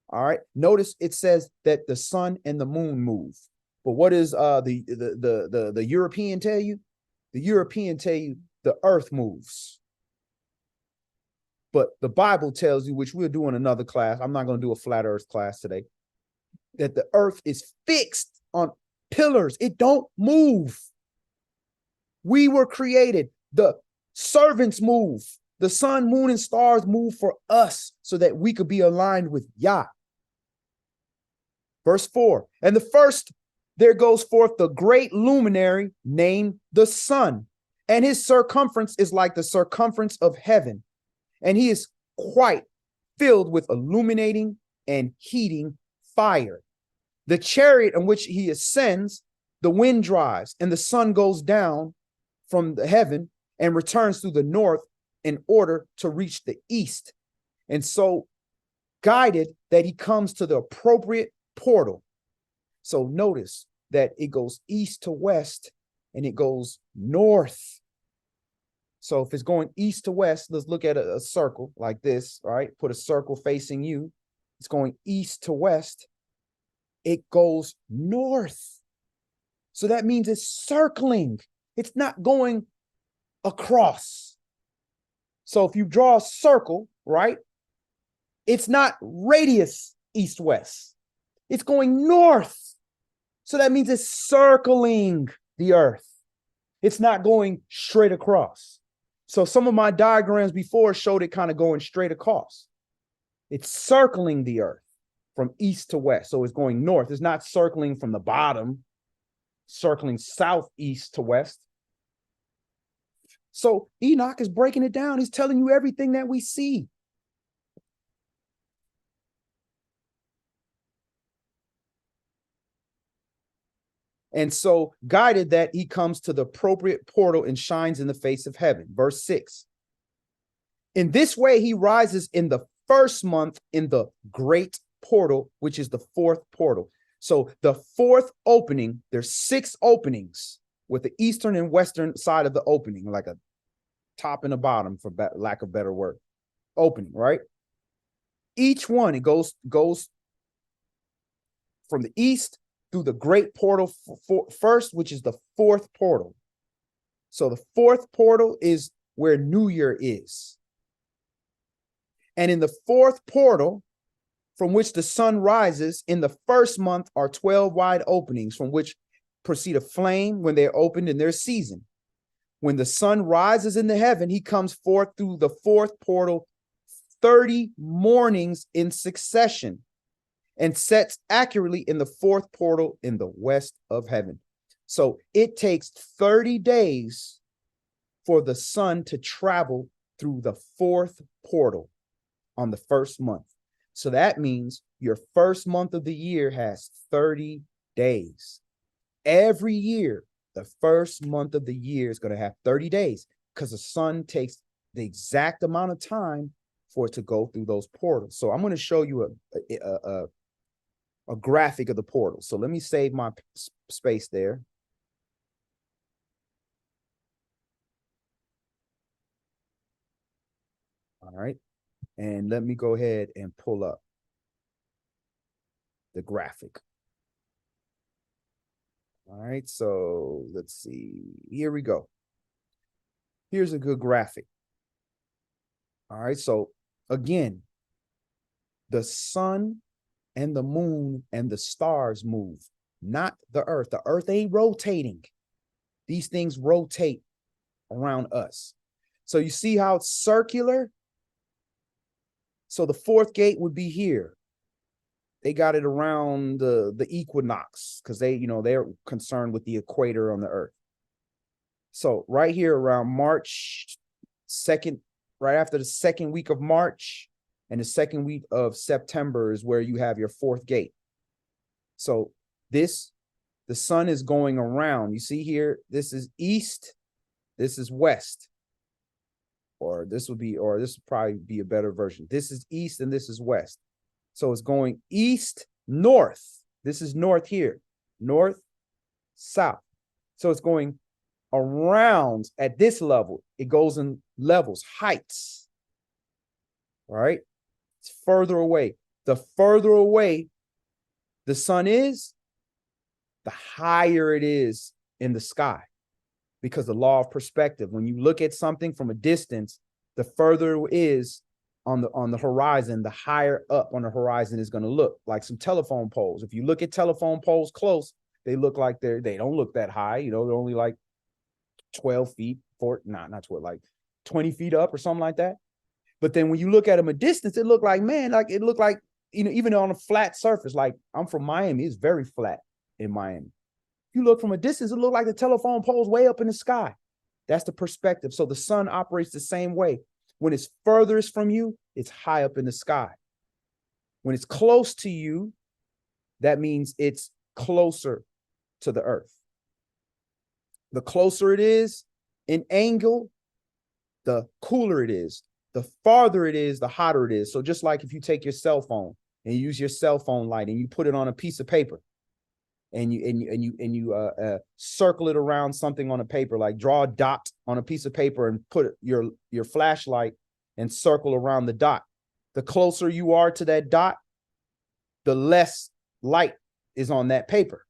All right. Notice it says that the sun and the moon move. But what does the European tell you? The European tell you the earth moves. But the Bible tells you, which we'll do in another class, I'm not going to do a flat earth class today, that the earth is fixed on pillars. It don't move. We were created. The servants move. The sun, moon, and stars move for us so that we could be aligned with YAH. Verse 4, and the first, there goes forth the great luminary named the sun, and his circumference is like the circumference of heaven, and he is quite filled with illuminating and heating fire. The chariot in which he ascends, the wind drives, and the sun goes down from the heaven and returns through the north in order to reach the east. And so guided that he comes to the appropriate portal. So notice that it goes east to west and it goes north. So if it's going east to west, let's look at a circle like this, all right? Put a circle facing you. It's going east to west. It goes north. So that means it's circling. It's not going across. So if you draw a circle, right? It's not radius east-west. It's going north. So that means it's circling the earth. It's not going straight across. So some of my diagrams before showed it kind of going straight across. It's circling the earth from east to west. So it's going north. It's not circling from the bottom, circling southeast to west. So Enoch is breaking it down. He's telling you everything that we see. And so guided that he comes to the appropriate portal and shines in the face of heaven. Verse 6. In this way, he rises in the first month in the great portal, which is the 4th portal. So the 4th opening, there's 6 openings with the eastern and western side of the opening, like a top and a bottom, for lack of better word. Opening, right? Each one, it goes from the east through the great portal first, which is the 4th portal. So the 4th portal is where New Year is. And in the fourth portal, from which the sun rises, in the first month are 12 wide openings, from which proceed a flame when they're opened in their season. When the sun rises in the heaven, he comes forth through the fourth portal 30 mornings in succession, and sets accurately in the fourth portal in the west of heaven. So it takes 30 days for the sun to travel through the fourth portal on the first month. So that means your first month of the year has 30 days. Every year, the first month of the year is going to have 30 days because the sun takes the exact amount of time for it to go through those portals. So I'm going to show you a graphic of the portal. So let me save my space there. All right. And let me go ahead and pull up the graphic. All right. So let's see. Here we go. Here's a good graphic. All right. So again, the sun and the moon and the stars move, not the earth. The earth ain't rotating. These things rotate around us. So you see how it's circular? So the fourth gate would be here. They got it around the equinox because they're concerned with the equator on the earth. So right here around March 2nd, right after the second week of March and the second week of September is where you have your fourth gate. So the sun is going around. You see here, this is east, this is west. Or this would probably be a better version. This is east and this is west. So it's going east, north. This is north here, north, south. So it's going around at this level. It goes in levels, heights. All right. It's further away. The further away the sun is, the higher it is in the sky. Because the law of perspective, when you look at something from a distance, the further it is on the horizon, the higher up on the horizon is going to look. Like some telephone poles. If you look at telephone poles close, they look like they don't look that high. They're only like 12 feet, not 12, like 20 feet up or something like that. But then when you look at them a distance, it looked like, even on a flat surface, like I'm from Miami, it's very flat in Miami. You look from a distance, it looks like the telephone pole's way up in the sky. That's the perspective. So the sun operates the same way. When it's furthest from you, it's high up in the sky. When it's close to you, that means it's closer to the earth. The closer it is in angle, the cooler it is. The farther it is, the hotter it is. So just like if you take your cell phone and you use your cell phone light and you put it on a piece of paper, and you circle it around something on a paper, like draw a dot on a piece of paper and put your flashlight and circle around the dot. The closer you are to that dot, the less light is on that paper.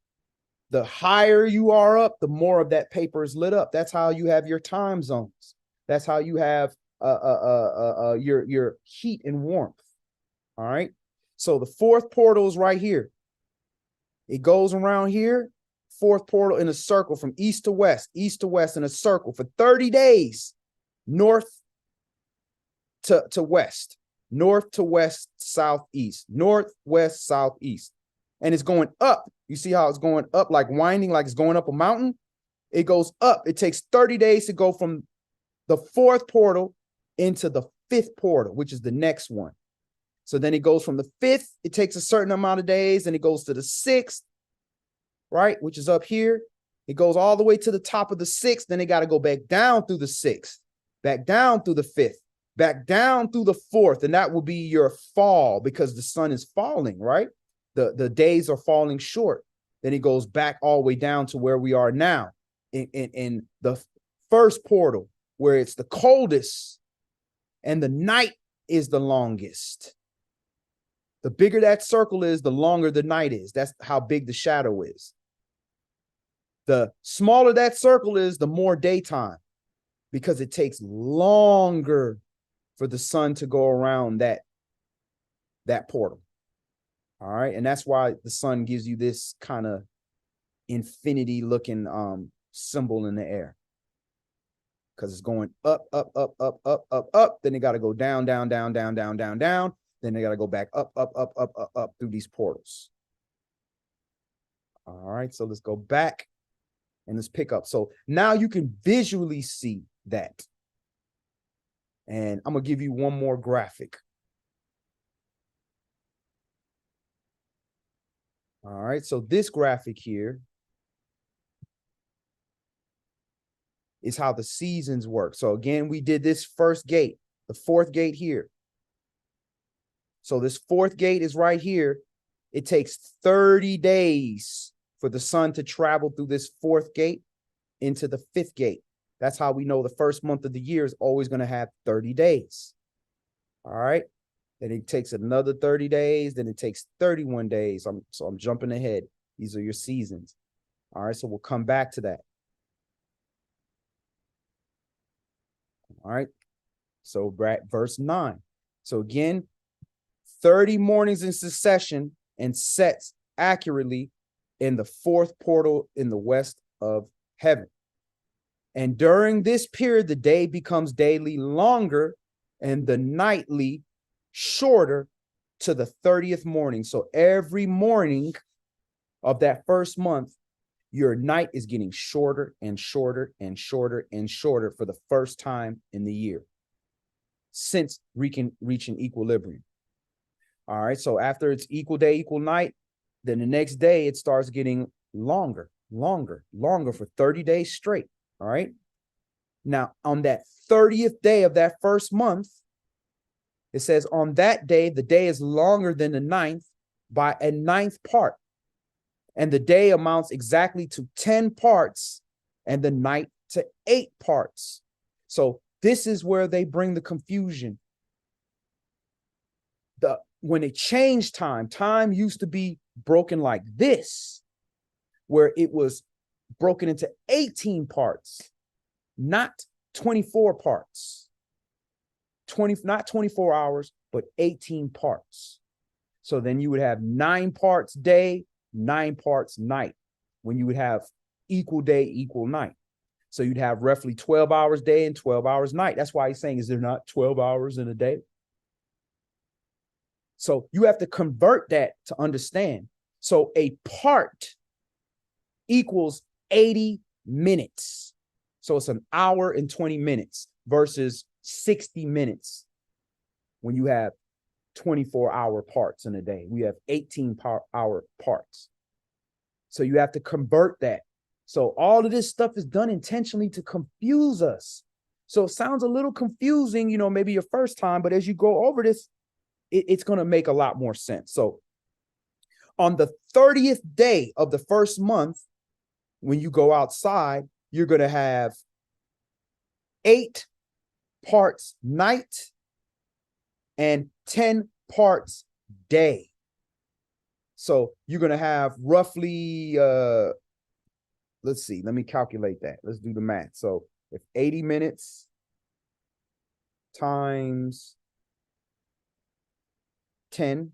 The higher you are up, the more of that paper is lit up. That's how you have your time zones. That's how you have your heat and warmth. All right. So the fourth portal is right here. It goes around here, fourth portal in a circle from east to west in a circle for 30 days, north to west, north to west, southeast, north, west, southeast. And it's going up. You see how it's going up, like winding, like it's going up a mountain? It goes up. It takes 30 days to go from the fourth portal into the fifth portal, which is the next one. So then it goes from the fifth, it takes a certain amount of days, and it goes to the sixth, right, which is up here. It goes all the way to the top of the sixth, then it got to go back down through the sixth, back down through the fifth, back down through the fourth, and that will be your fall because the sun is falling, right? The days are falling short. Then it goes back all the way down to where we are now in the first portal, where it's the coldest and the night is the longest. The bigger that circle is, the longer the night is. That's how big the shadow is. The smaller that circle is, the more daytime, because it takes longer for the sun to go around that portal. All right. And that's why the sun gives you this kind of infinity looking symbol in the air. Because it's going up, up, up, up, up, up, up. Then they got to go down, down, down, down, down, down, down. Then they got to go back up, up, up, up, up, up through these portals. All right. So let's go back and let's pick up. So now you can visually see that. And I'm going to give you one more graphic. All right. So this graphic here is how the seasons work. So again, we did this first gate, the fourth gate here. So this fourth gate is right here. It takes 30 days for the sun to travel through this fourth gate into the fifth gate. That's how we know the first month of the year is always going to have 30 days. All right. Then it takes another 30 days. Then it takes 31 days. So I'm jumping ahead. These are your seasons. All right. So we'll come back to that. All right. So verse 9. So again, 30 mornings in succession and sets accurately in the fourth portal in the west of heaven. And during this period, the day becomes daily longer and the nightly shorter to the 30th morning. So every morning of that first month, your night is getting shorter and shorter and shorter and shorter for the first time in the year since reaching equilibrium. All right. So after it's equal day, equal night, then the next day it starts getting longer for 30 days straight. All right. Now, on that 30th day of that first month, it says on that day, the day is longer than the ninth by a ninth part. And the day amounts exactly to 10 parts and the night to 8 parts. So this is where they bring the confusion. When they changed time used to be broken like this, where it was broken into 18 parts, not 24 parts. Not 24 hours, but 18 parts. So then you would have 9 parts day, 9 parts night, when you would have equal day, equal night. So you'd have roughly 12 hours day and 12 hours night. That's why he's saying, is there not 12 hours in a day? So you have to convert that to understand. So a part equals 80 minutes. So it's an hour and 20 minutes versus 60 minutes when you have 24-hour parts in a day. We have 18-hour parts. So you have to convert that. So all of this stuff is done intentionally to confuse us. So it sounds a little confusing, you know, maybe your first time, but as you go over this, it's going to make a lot more sense. So on the 30th day of the first month, when you go outside, you're going to have 8 parts night and 10 parts day. So you're going to have roughly, let's see, let me calculate that. Let's do the math. So if 80 minutes times 10,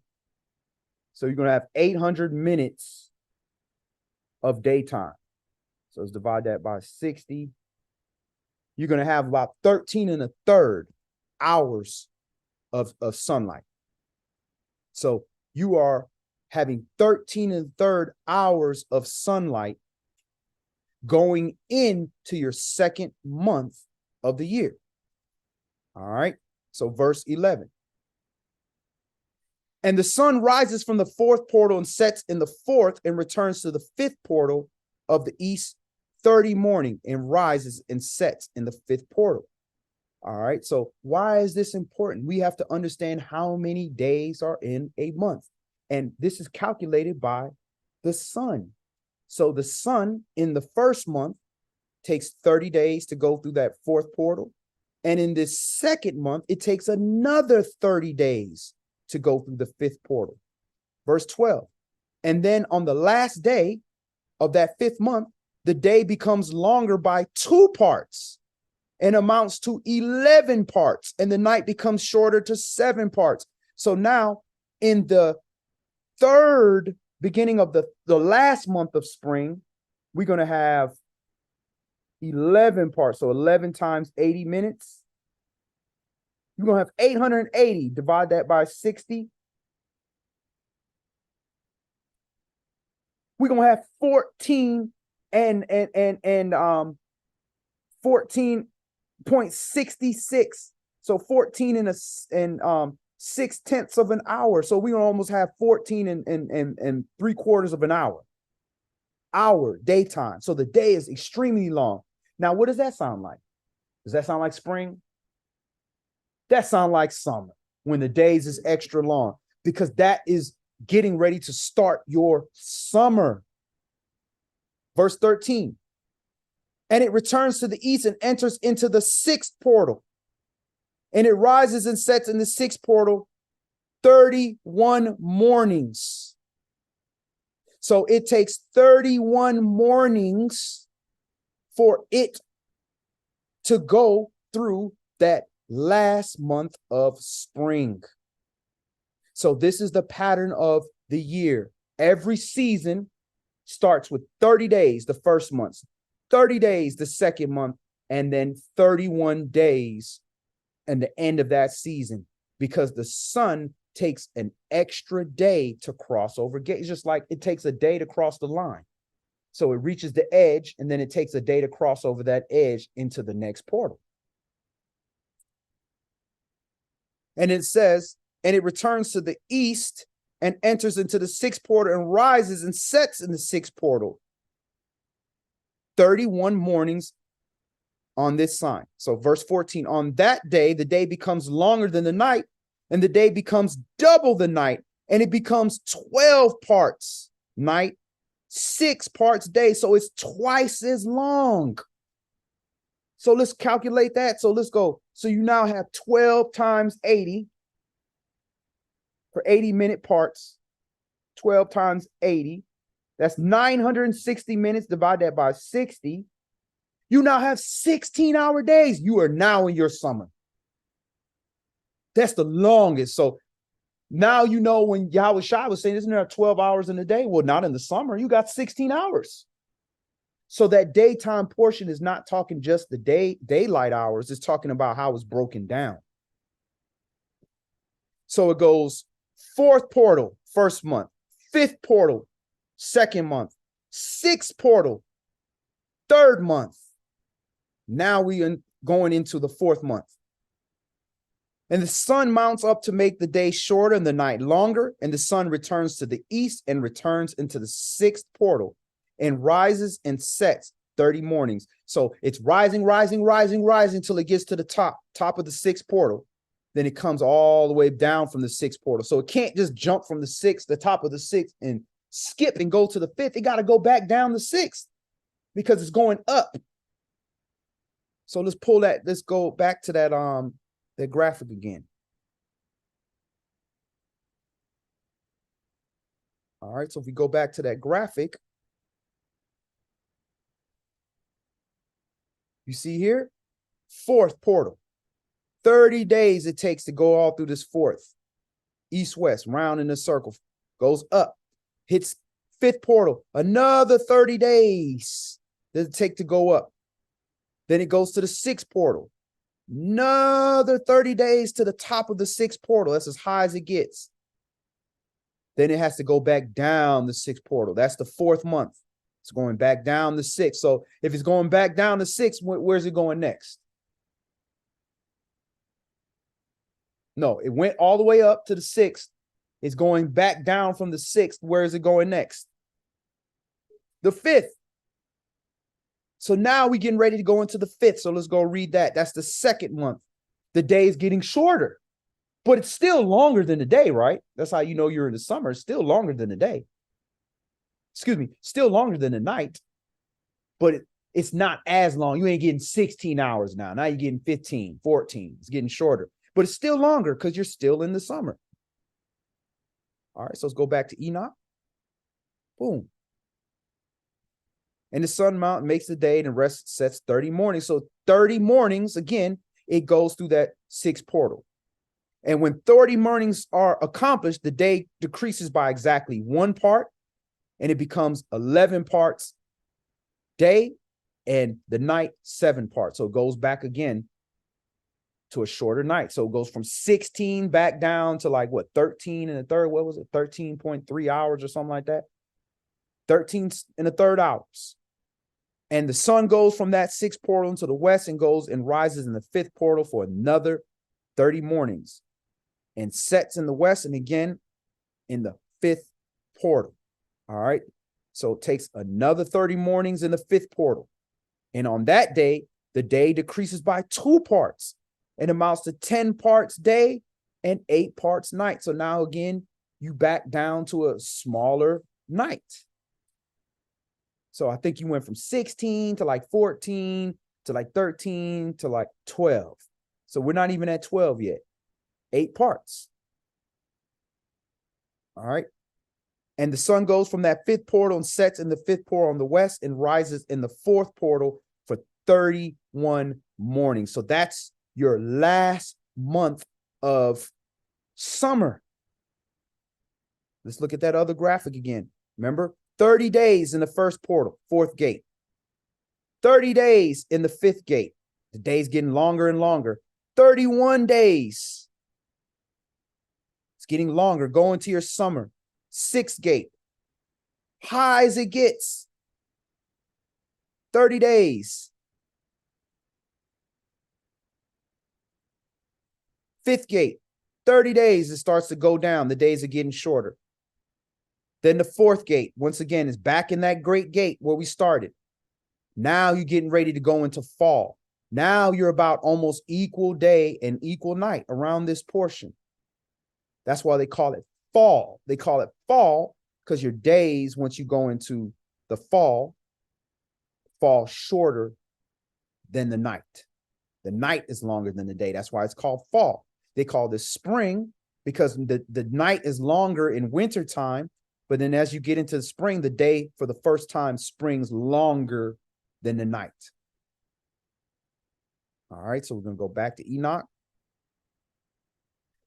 so you're going to have 800 minutes of daytime. So let's divide that by 60. You're going to have about 13 1/3 hours of sunlight. So you are having 13 1/3 hours of sunlight going into your second month of the year. All right. So verse 11. And the sun rises from the fourth portal and sets in the fourth and returns to the fifth portal of the east 30 morning and rises and sets in the fifth portal. All right. So why is this important? We have to understand how many days are in a month. And this is calculated by the sun. So the sun in the first month takes 30 days to go through that fourth portal. And in this second month, it takes another 30 days to go through the fifth portal. Verse 12. And then on the last day of that fifth month, the day becomes longer by 2 parts. and amounts to 11 parts, and the night becomes shorter to 7 parts. So now in the third beginning of the last month of spring, we're going to have 11 parts. So 11 times 80 minutes. You're going to have 880. Divide that by 60. We're going to have 14 and 14.66. So 14 and 6/10 of an hour. So we're going to almost have 14 and 3/4 of an hour daytime. So the day is extremely long. Now, what does that sound like? Does that sound like spring? That sounds like summer, when the days is extra long, because that is getting ready to start your summer. Verse 13. And it returns to the east and enters into the 6th portal. And it rises and sets in the 6th portal 31 mornings. So it takes 31 mornings for it to go through that last month of spring. So this is the pattern of the year. Every season starts with 30 days the first month, 30 days the second month, and then 31 days and the end of that season, because the sun takes an extra day to cross over gates. Just like it takes a day to cross the line. So it reaches the edge, and then it takes a day to cross over that edge into the next portal. And it says, and it returns to the east and enters into the 6th portal and rises and sets in the 6th portal. 31 mornings on this sign. So verse 14, on that day, the day becomes longer than the night, and the day becomes double the night, and it becomes 12 parts night, 6 parts day. So it's twice as long. So let's calculate that. So let's go. So you now have 12 times 80 for 80-minute parts. 12 times 80. That's 960 minutes. Divide that by 60. You now have 16-hour days. You are now in your summer. That's the longest. So now you know when YAH was saying, isn't there 12 hours in a day? Well, not in the summer. You got 16 hours. So that daytime portion is not talking just the daylight hours. It's talking about how it's broken down. So it goes 4th portal, 1st month, 5th portal, 2nd month, 6th portal, 3rd month. Now we are going into the 4th month. And the sun mounts up to make the day shorter and the night longer. And the sun returns to the east and returns into the 6th portal and rises and sets 30 mornings. So it's rising till it gets to the top of the 6th portal. Then it comes all the way down from the 6th portal. So it can't just jump from the top of the 6th and skip and go to the 5th. It got to go back down the 6th because it's going up. So let's pull that. Let's go back to that graphic again. All right. So if we go back to that graphic, you see here, 4th portal, 30 days it takes to go all through this 4th, east-west, round in a circle, goes up, hits 5th portal, another 30 days does it take to go up. Then it goes to the 6th portal, another 30 days to the top of the 6th portal. That's as high as it gets. Then it has to go back down the 6th portal. That's the 4th month. It's going back down the 6th. So if it's going back down the 6th, where's it going next? No, it went all the way up to the 6th. It's going back down from the 6th. Where is it going next? The 5th. So now we're getting ready to go into the 5th. So let's go read that. That's the 2nd month. The day is getting shorter, but it's still longer than the day, right? That's how you know you're in the summer. It's still longer than the day. Excuse me, still longer than the night, but it's not as long. You ain't getting 16 hours now. Now you're getting 15, 14. It's getting shorter, but it's still longer because you're still in the summer. All right, so let's go back to Enoch. Boom. And the sun mount makes the day, and the rest sets 30 mornings. So 30 mornings, again, it goes through that sixth portal. And when 30 mornings are accomplished, the day decreases by exactly 1 part, and it becomes 11 parts day, and the night 7 parts. So it goes back again to a shorter night. So it goes from 16 back down to like what, 13 and a third, what was it, 13.3 hours or something like that? 13 and a third hours. And the sun goes from that 6th portal into the west and goes and rises in the 5th portal for another 30 mornings and sets in the west and again in the 5th portal. All right. So it takes another 30 mornings in the 5th portal. And on that day, the day decreases by 2 parts and amounts to 10 parts day and 8 parts night. So now again, you back down to a smaller night. So I think you went from 16 to like 14 to like 13 to like 12. So we're not even at 12 yet. 8 parts. All right. And the sun goes from that 5th portal and sets in the 5th portal on the west and rises in the 4th portal for 31 mornings. So that's your last month of summer. Let's look at that other graphic again. Remember, 30 days in the 1st portal, 4th gate. 30 days in the 5th gate. The day's getting longer and longer. 31 days. It's getting longer. Going to your summer. 6th gate. High as it gets. 30 days. 5th gate. 30 days, it starts to go down. The days are getting shorter. Then the 4th gate, once again, is back in that great gate where we started. Now you're getting ready to go into fall. Now you're about almost equal day and equal night around this portion. That's why they call it fall. They call it fall because your days, once you go into the fall shorter than the night. The night is longer than the day. That's why it's called fall. They call this spring because the night is longer in wintertime. But then as you get into the spring, the day for the first time springs longer than the night. All right, so we're going to go back to Enoch.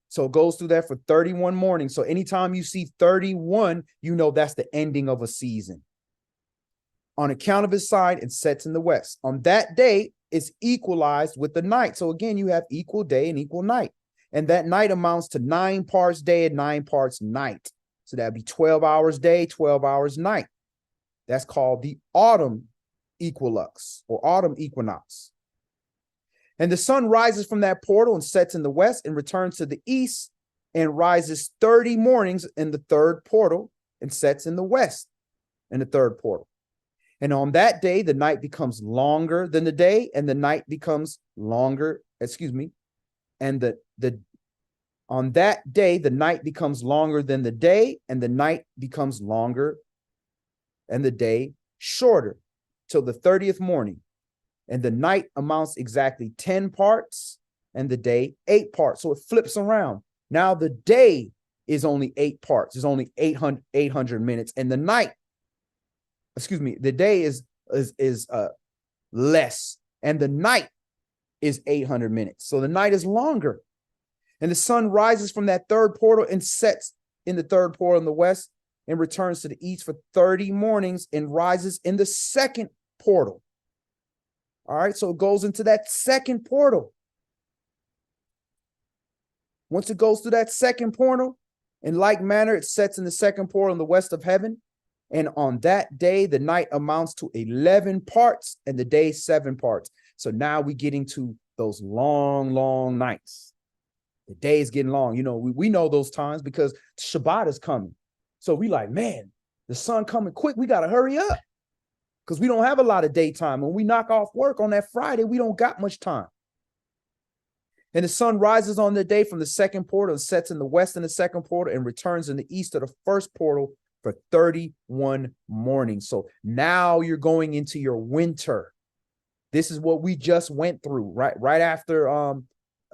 So it goes through that for 31 mornings. So anytime you see 31, you know that's the ending of a season. On account of his side, it sets in the west. On that day, it's equalized with the night. So again, you have equal day and equal night. And that night amounts to 9 parts day and 9 parts night. So that'd be 12 hours day, 12 hours night. That's called the autumn equinox or autumn equinox. And the sun rises from that portal and sets in the west and returns to the east and rises 30 mornings in the 3rd portal and sets in the west in the 3rd portal. And on that day, the night becomes longer than the day and the night becomes longer, and on that day, the night becomes longer than the day, and the night becomes longer and the day shorter till the 30th morning. And the night amounts exactly 10 parts and the day 8 parts. So it flips around. Now the day is only 8 parts. It's only 800 minutes. And the night, the day is less. And the night is 800 minutes. So the night is longer. And the sun rises from that 3rd portal and sets in the 3rd portal in the west and returns to the east for 30 mornings and rises in the 2nd portal. All right, so it goes into that 2nd portal. Once it goes through that 2nd portal, in like manner, it sets in the 2nd portal in the west of heaven. And on that day, the night amounts to 11 parts and the day 7 parts. So now we get into those long, long nights. The day is getting long. You know, we know those times because Shabbat is coming. So we like, man, the sun coming quick. We got to hurry up because we don't have a lot of daytime. When we knock off work on that Friday, we don't got much time. And the sun rises on the day from the 2nd portal and sets in the west in the 2nd portal and returns in the east to the 1st portal for 31 mornings. So now you're going into your winter. This is what we just went through right after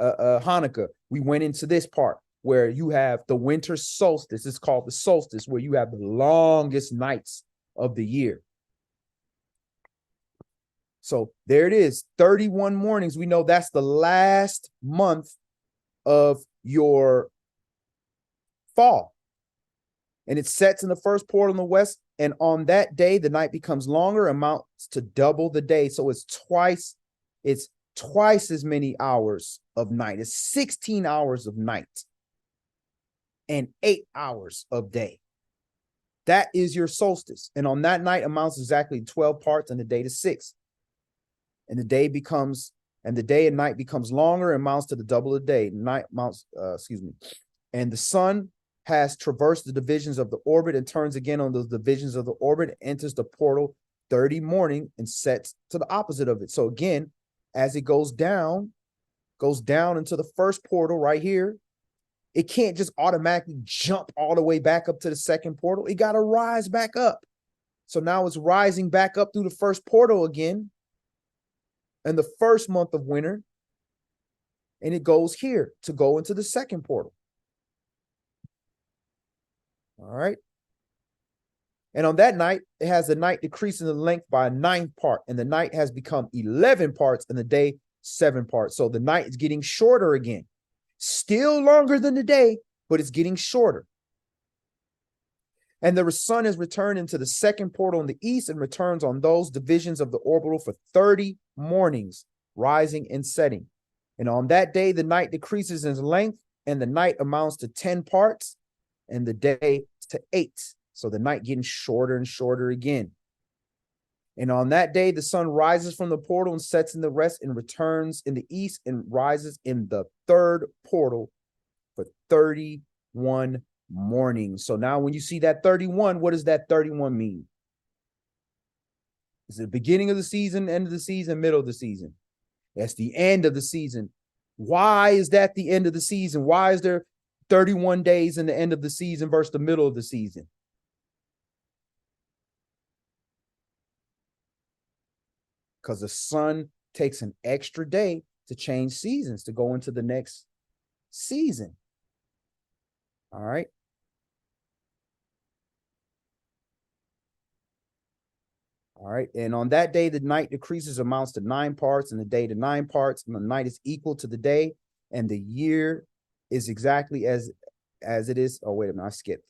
Hanukkah. We went into this part where you have the winter solstice. It's called the solstice, where you have the longest nights of the year. So there it is, 31 mornings. We know that's the last month of your fall. And it sets in the first portal in the west. And on that day, the night becomes longer, amounts to double the day. So it's twice as many hours of night. It's 16 hours of night and 8 hours of day. That is your solstice. And on that night amounts exactly 12 parts, and the day to 6. And the day and night becomes longer, and amounts to the double of the day. Night amounts, And the sun has traversed the divisions of the orbit and turns again on those divisions of the orbit, enters the portal 30 morning and sets to the opposite of it. So again, as it goes down into the first portal right here, it can't just automatically jump all the way back up to the second portal. It got to rise back up. So now it's rising back up through the first portal again in the first month of winter. And it goes here to go into the second portal. All right. And on that night, it has the night decreasing in length by a 9th part, and the night has become 11 parts and the day 7 parts. So the night is getting shorter again. Still longer than the day, but it's getting shorter. And the sun is returned into the second portal in the east and returns on those divisions of the orbital for 30 mornings, rising and setting. And on that day, the night decreases in length, and the night amounts to 10 parts and the day to 8. So the night getting shorter and shorter again. And on that day, the sun rises from the portal and sets in the west and returns in the east and rises in the third portal for 31 mornings. So now when you see that 31, what does that 31 mean? Is it the beginning of the season, end of the season, middle of the season? That's the end of the season. Why is that the end of the season? Why is there 31 days in the end of the season versus the middle of the season? Because the sun takes an extra day to change seasons, to go into the next season. All right. All right. And on that day, the night decreases, amounts to 9 parts, and the day to 9 parts, and the night is equal to the day, and the year is exactly as it is. Oh, wait a minute, I skipped.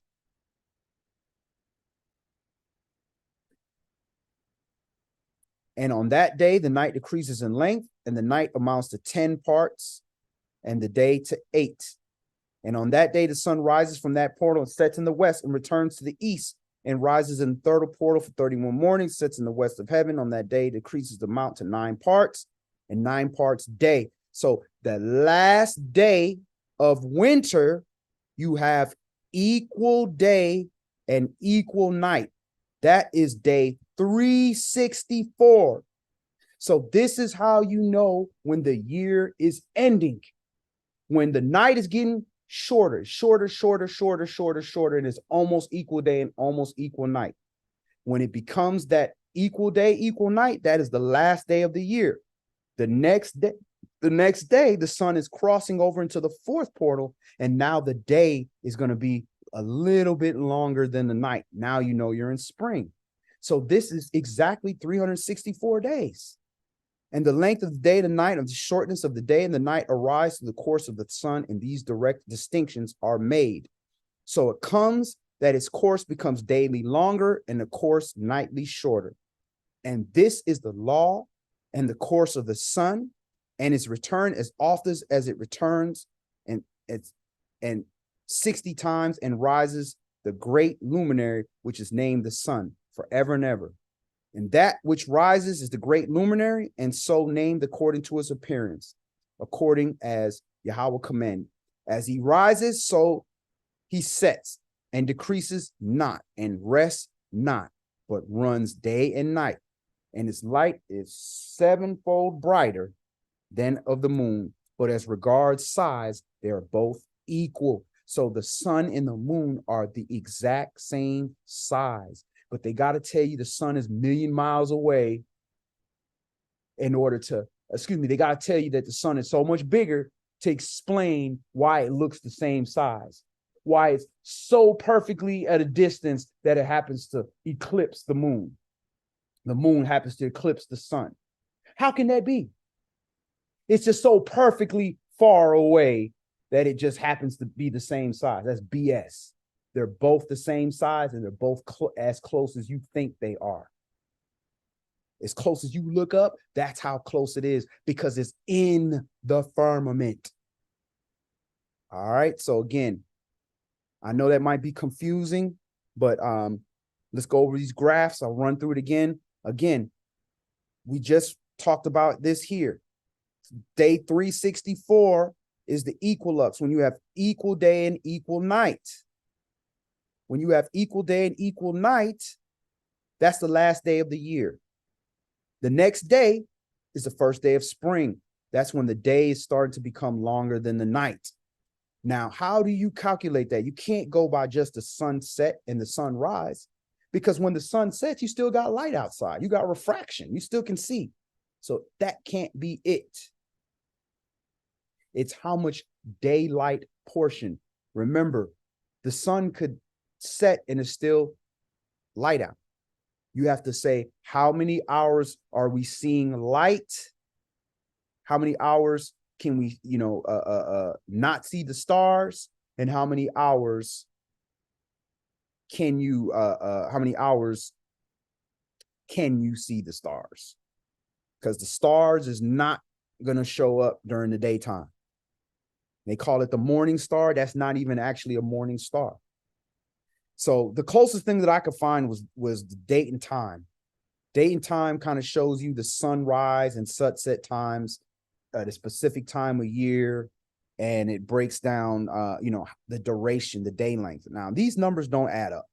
And on that day, the night decreases in length, and the night amounts to 10 parts, and the day to 8. And on that day, the sun rises from that portal and sets in the west and returns to the east and rises in the third portal for 31 mornings, sets in the west of heaven. On that day, decreases the amount to 9 parts and 9 parts day. So the last day of winter, you have equal day and equal night. That is day 364. So this is how you know when the year is ending. When the night is getting shorter, and it's almost equal day and almost equal night. When it becomes that equal day, equal night, that is the last day of the year. The next day, the sun is crossing over into the fourth portal, and now the day is going to be a little bit longer than the night. Now you know you're in spring. So this is exactly 364 days. And the length of the day to night, of the shortness of the day and the night arise to the course of the sun, and these direct distinctions are made. So it comes that its course becomes daily longer and the course nightly shorter. And this is the law and the course of the sun, and its return as often as it returns, and 60 times, and rises the great luminary, which is named the sun, forever and ever. And that which rises is the great luminary, and so named according to his appearance, according as Yahweh commanded. As he rises, so he sets, and decreases not, and rests not, but runs day and night. And its light is 7-fold brighter than of the moon. But as regards size, they are both equal. So the sun and the moon are the exact same size. But they got to tell you the sun is a million miles away in order to, they got to tell you that the sun is so much bigger to explain why it looks the same size, why it's so perfectly at a distance that it happens to eclipse the moon. The moon happens to eclipse the sun. How can that be? It's just so perfectly far away that it just happens to be the same size. That's BS. They're both the same size and they're both as close as you think they are. As close as you look up, that's how close it is because it's in the firmament. All right. So again, I know that might be confusing, but let's go over these graphs. I'll run through it again. Again, we just talked about this here. Day 364 is the equilux, when you have equal day and equal night. When you have equal day and equal night, that's the last day of the year. The next day is the first day of spring. That's when the days start to become longer than the night. Now, how do you calculate that? You can't go by just the sunset and the sunrise, because when the sun sets, you still got light outside. You got refraction. You still can see. So that can't be it. It's how much daylight portion. Remember, the sun could set and it's still light out. You have to say, how many hours are we seeing light? How many hours can we, not see the stars? And how many hours can you, see the stars? Because the stars is not going to show up during the daytime. They call it the morning star. That's not even actually a morning star. So the closest thing that I could find was the date and time. Date and time kind of shows you the sunrise and sunset times, the specific time of year, and it breaks down, the duration, the day length. Now, these numbers don't add up.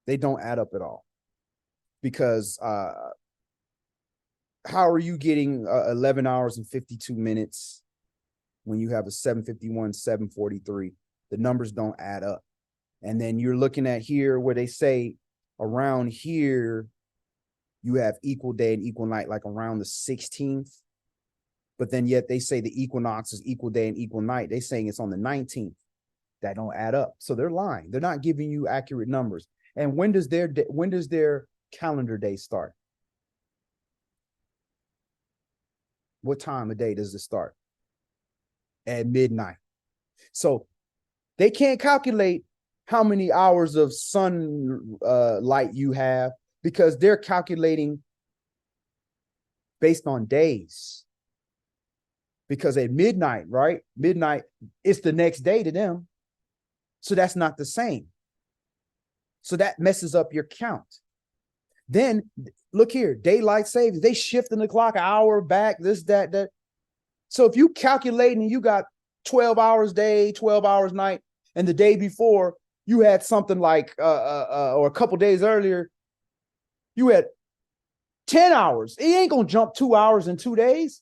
They don't add up at all, because how are you getting 11 hours and 52 minutes when you have a 7:51, 7:43? The numbers don't add up. And then you're looking at here where they say around here, you have equal day and equal night, like around the 16th. But then yet they say the equinox is equal day and equal night. They're saying it's on the 19th. That don't add up. So they're lying. They're not giving you accurate numbers. And when does their calendar day start? What time of day does it start? At midnight. So they can't calculate how many hours of sun light you have, because they're calculating based on days. Because at midnight, right? Midnight, it's the next day to them. So that's not the same. So that messes up your count. Then look here, daylight savings, they shifting the clock an hour back, this, that. So if you calculate and you got 12 hours day, 12 hours night, and the day before you had something like, or a couple days earlier, you had 10 hours. It ain't going to jump 2 hours in 2 days.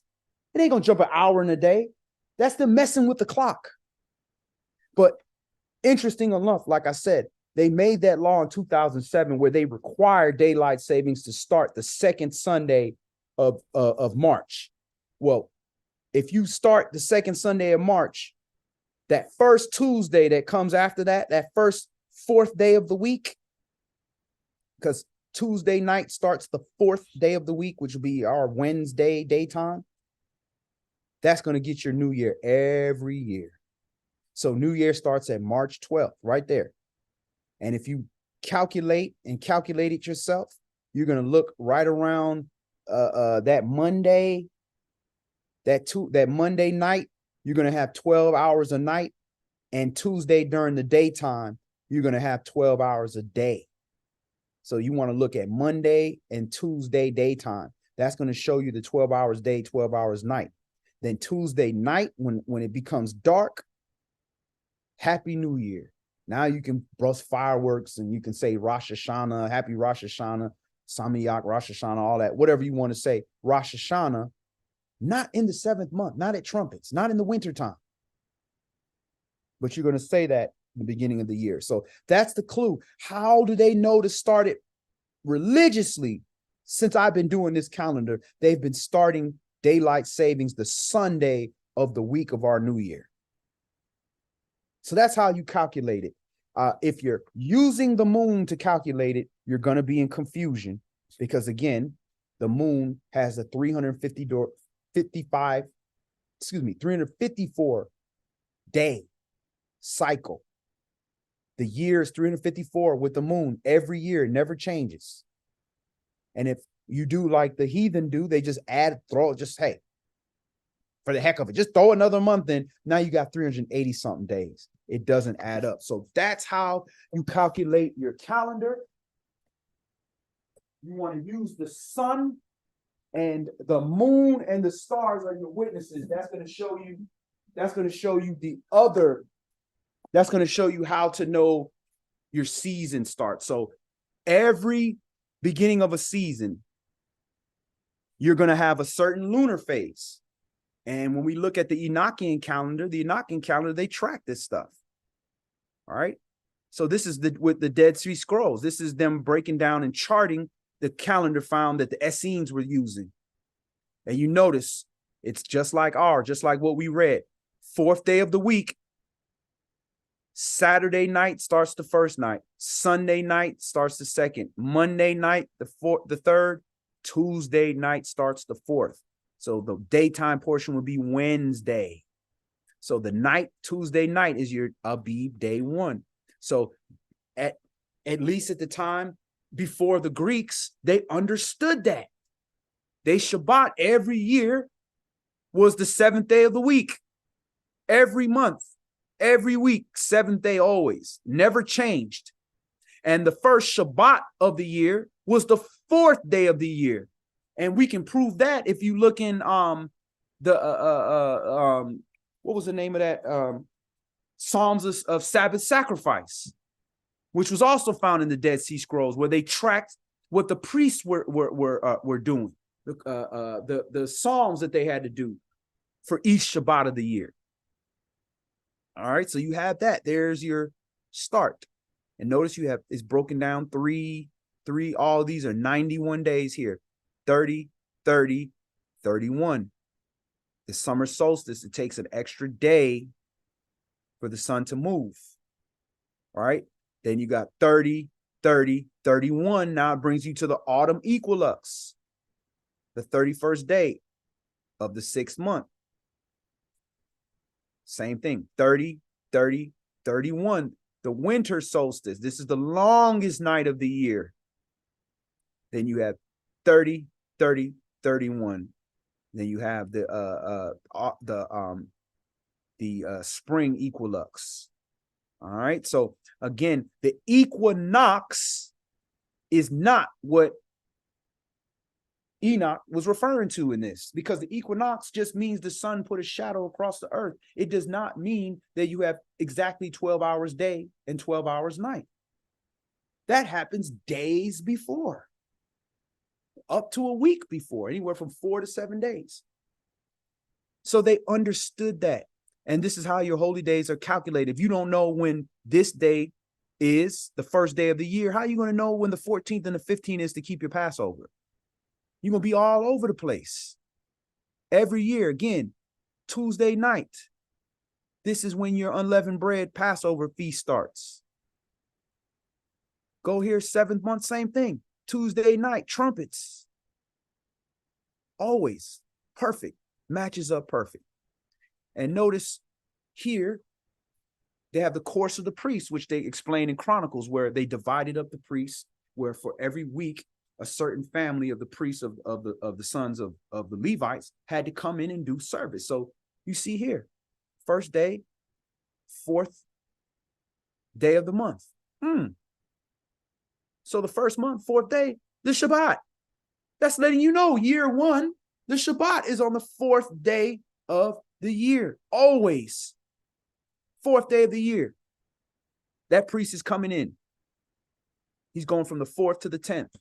It ain't going to jump an hour in a day. That's them messing with the clock. But interesting enough, like I said, they made that law in 2007 where they required daylight savings to start the second Sunday of March. Well, if you start the second Sunday of March, that first Tuesday that comes after that first fourth day of the week, because Tuesday night starts the fourth day of the week, which will be our Wednesday daytime. That's going to get your new year every year. So New Year starts at March 12th, right there. And if you calculate it yourself, you're going to look right around that Monday, that Monday night, you're going to have 12 hours a night. And Tuesday during the daytime, you're going to have 12 hours a day. So you want to look at Monday and Tuesday daytime. That's going to show you the 12 hours day, 12 hours night. Then Tuesday night, when it becomes dark, Happy New Year. Now you can bust fireworks and you can say Rosh Hashanah, Happy Rosh Hashanah, Samiyach, Rosh Hashanah, all that, whatever you want to say. Rosh Hashanah, not in the 7th month, not at trumpets, not in the wintertime. But you're going to say that in the beginning of the year. So that's the clue. How do they know to start it religiously? Since I've been doing this calendar, they've been starting daylight savings the Sunday of the week of our new year. So that's how you calculate it. If you're using the moon to calculate it, you're going to be in confusion because, again, the moon has a 354 day cycle. The year is 354 with the moon every year, it never changes. And if you do like the heathen do, they just hey, for the heck of it, just throw another month in. Now you got 380 something days. It doesn't add up. So that's how you calculate your calendar. You want to use the sun and the moon and the stars are your witnesses. That's going to show you how to know your season starts. So every beginning of a season, you're going to have a certain lunar phase. And when we look at the Enochian calendar, they track this stuff. All right. So this is with the Dead Sea Scrolls. This is them breaking down and charting the calendar found that the Essenes were using. And you notice it's just like what we read. 4th day of the week, Saturday night starts the first night. Sunday night starts the second. Monday night, the third. Tuesday night starts the fourth. So the daytime portion would be Wednesday. So Tuesday night is your Abib day 1. So at least at the time before the Greeks, they understood that. They Shabbat every year was the 7th day of the week. Every month, every week, 7th day always, never changed. And the first Shabbat of the year was the 4th day of the year. And we can prove that if you look in what was the name of that? Psalms of Sabbath sacrifice, which was also found in the Dead Sea Scrolls, where they tracked what the priests were doing, the psalms that they had to do for each Shabbat of the year. All right, so you have that. There's your start. And notice it's broken down three, all of these are 91 days here. 30, 30, 31. The summer solstice, it takes an extra day for the sun to move. All right. Then you got 30, 30, 31. Now it brings you to the autumn equinox, the 31st day of the 6th month. Same thing, 30, 30, 31. The winter solstice, this is the longest night of the year. Then you have 30, 30, 31. Then you have the spring equinox. All right. So again, the equinox is not what Enoch was referring to in this, because the equinox just means the sun put a shadow across the earth. It does not mean that you have exactly 12 hours day and 12 hours night. That happens days before, up to a week before, anywhere from 4 to 7 days. So they understood that. And this is how your holy days are calculated. If you don't know when this day is the first day of the year, how are you going to know when the 14th and the 15th is to keep your Passover? You're going to be all over the place. Every year, again, Tuesday night. This is when your unleavened bread Passover feast starts. Go here, 7th month, same thing. Tuesday night, trumpets. Always perfect. Matches up perfect. And notice here, they have the course of the priests, which they explain in Chronicles, where they divided up the priests, where for every week, a certain family of the priests of the sons of the Levites had to come in and do service. So you see here, 1st day, 4th day of the month. So the 1st month, 4th day, the Shabbat. That's letting you know year 1, the Shabbat is on the 4th day of the year. Always. 4th day of the year. That priest is coming in. He's going from the 4th to the 10th.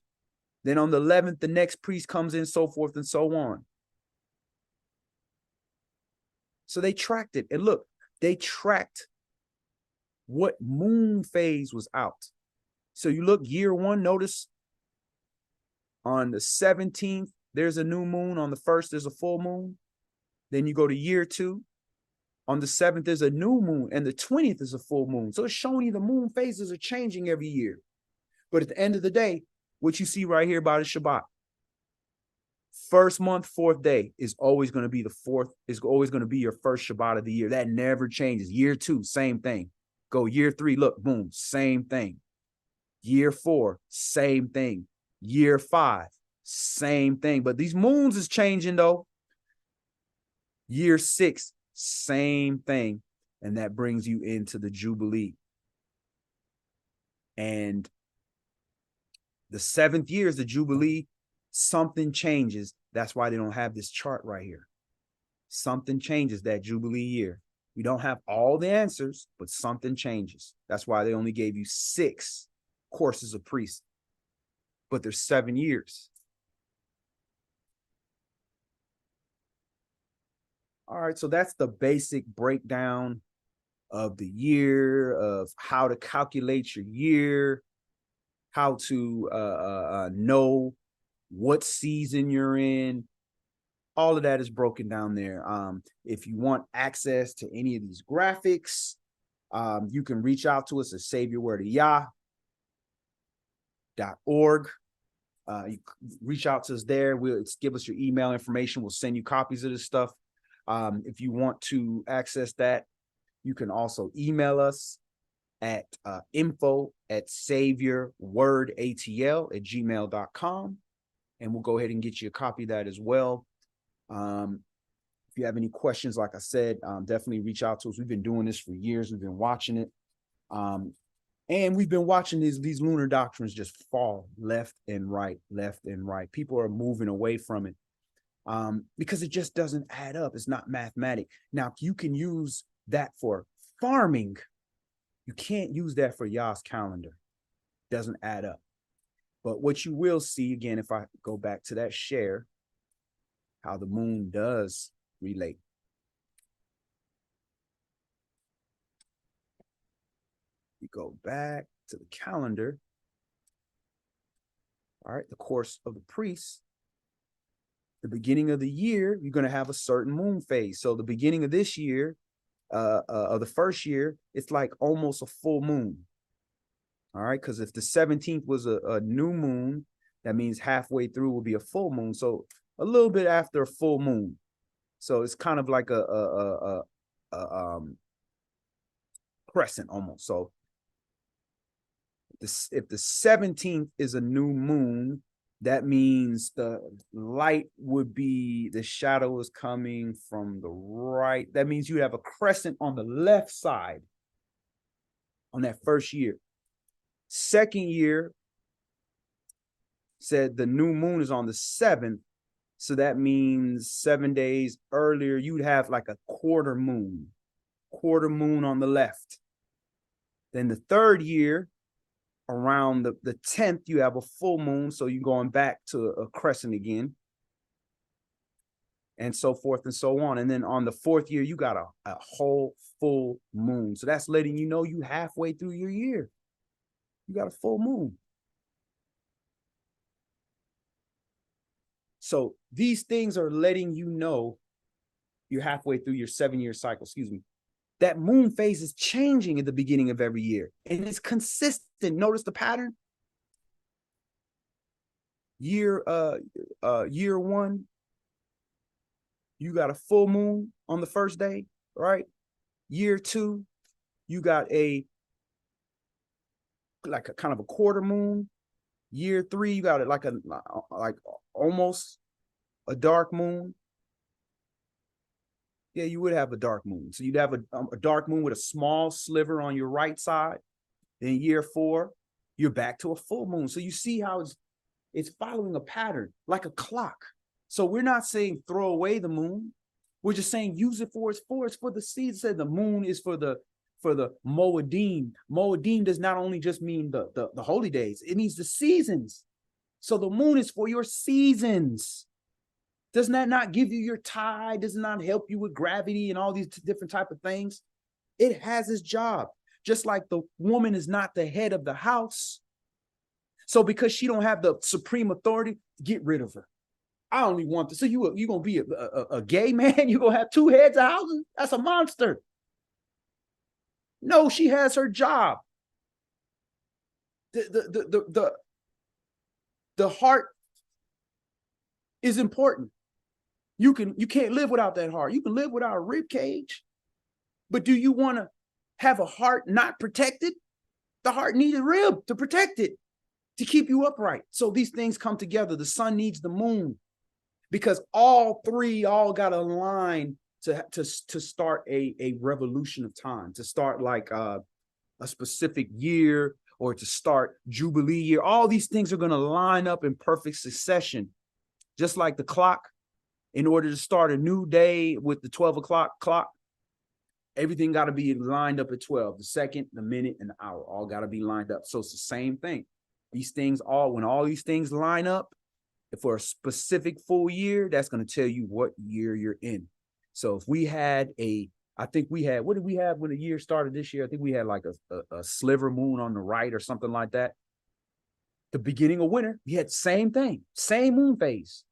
Then on the 11th, the next priest comes in, so forth and so on. So they tracked it. And look, they tracked what moon phase was out. So you look, year 1, notice on the 17th, there's a new moon. On the 1st, there's a full moon. Then you go to year 2. On the 7th, there's a new moon. And the 20th is a full moon. So it's showing you the moon phases are changing every year. But at the end of the day, what you see right here about is Shabbat. First month, fourth day is always going to be the fourth, is always going to be your first Shabbat of the year. That never changes. Year 2, same thing. Go year 3, look, boom, same thing. Year 4, same thing. Year 5, same thing. But these moons is changing though. Year 6, same thing. And that brings you into the Jubilee. And the 7th year is the Jubilee. Something changes. That's why they don't have this chart right here. Something changes that Jubilee year. We don't have all the answers, but something changes. That's why they only gave you 6 courses of priest, but there's 7 years. All right, so that's the basic breakdown of the year, of how to calculate your year, how to know what season you're in. All of that is broken down there. If you want access to any of these graphics, you can reach out to us at saveyourwordofyah.org. You reach out to us there. Give us your email information. We'll send you copies of this stuff. If you want to access that, you can also email us at info@saveyourwordatl@gmail.com, and we'll go ahead and get you a copy of that as well. If you have any questions, like I said, definitely reach out to us. We've been doing this for years. We've been watching it. And we've been watching these lunar doctrines just fall left and right, left and right. People are moving away from it because it just doesn't add up. It's not mathematic. Now, you can use that for farming. You can't use that for YAH's calendar. Doesn't add up. But what you will see, again, if I go back to that share, how the moon does relate. You go back to the calendar. All right, the course of the priest. The beginning of the year, you're going to have a certain moon phase. So the beginning of this year, of the first year, it's like almost a full moon. All right, because if the 17th was a new moon, that means halfway through will be a full moon. So a little bit after a full moon. So it's kind of like a crescent almost. So if the 17th is a new moon, that means the light would be, the shadow is coming from the right. That means you have a crescent on the left side on that first year. Second year said the new moon is on the 7th. So that means 7 days earlier, you'd have like a quarter moon on the left. Then the third year, around the 10th, you have a full moon. So you're going back to a crescent again, and so forth and so on. And then on the 4th year, you got a whole full moon. So that's letting you know you halfway through your year. You got a full moon. So these things are letting you know you're halfway through your 7-year cycle, excuse me. That moon phase is changing at the beginning of every year, and it's consistent. Notice the pattern. Year 1, you got a full moon on the first day, right? Year 2, you got like a kind of a quarter moon. Year 3, you got it like almost a dark moon. Yeah, you would have a dark moon. So you'd have a dark moon with a small sliver on your right side. Then year 4, you're back to a full moon. So you see how it's following a pattern like a clock. So we're not saying throw away the moon. We're just saying use it for it's for the season. Said the moon is for the Moedim. Moedim does not only just mean the holy days, it means the seasons. So the moon is for your seasons. Doesn't that not give you your tide? Does it not help you with gravity and all these different type of things? It has its job. Just like the woman is not the head of the house. So because she don't have the supreme authority, get rid of her. I only want this. So you gonna be a gay man? You gonna have 2 heads of houses? That's a monster. No, she has her job. The heart is important. You can't live without that heart. You can live without a rib cage, but do you want to have a heart not protected? The heart needs a rib to protect it, to keep you upright. So these things come together. The sun needs the moon, because all three got to align to start a revolution of time, to start like a specific year, or to start Jubilee year. All these things are going to line up in perfect succession, just like the clock. In order to start a new day with the 12 o'clock clock, everything got to be lined up at 12. The second, the minute, and the hour all got to be lined up. So it's the same thing. These things when all these things line up for a specific full year, that's going to tell you what year you're in. So if we had what did we have when the year started this year? I think we had like a sliver moon on the right or something like that. The beginning of winter, we had the same thing, same moon phase.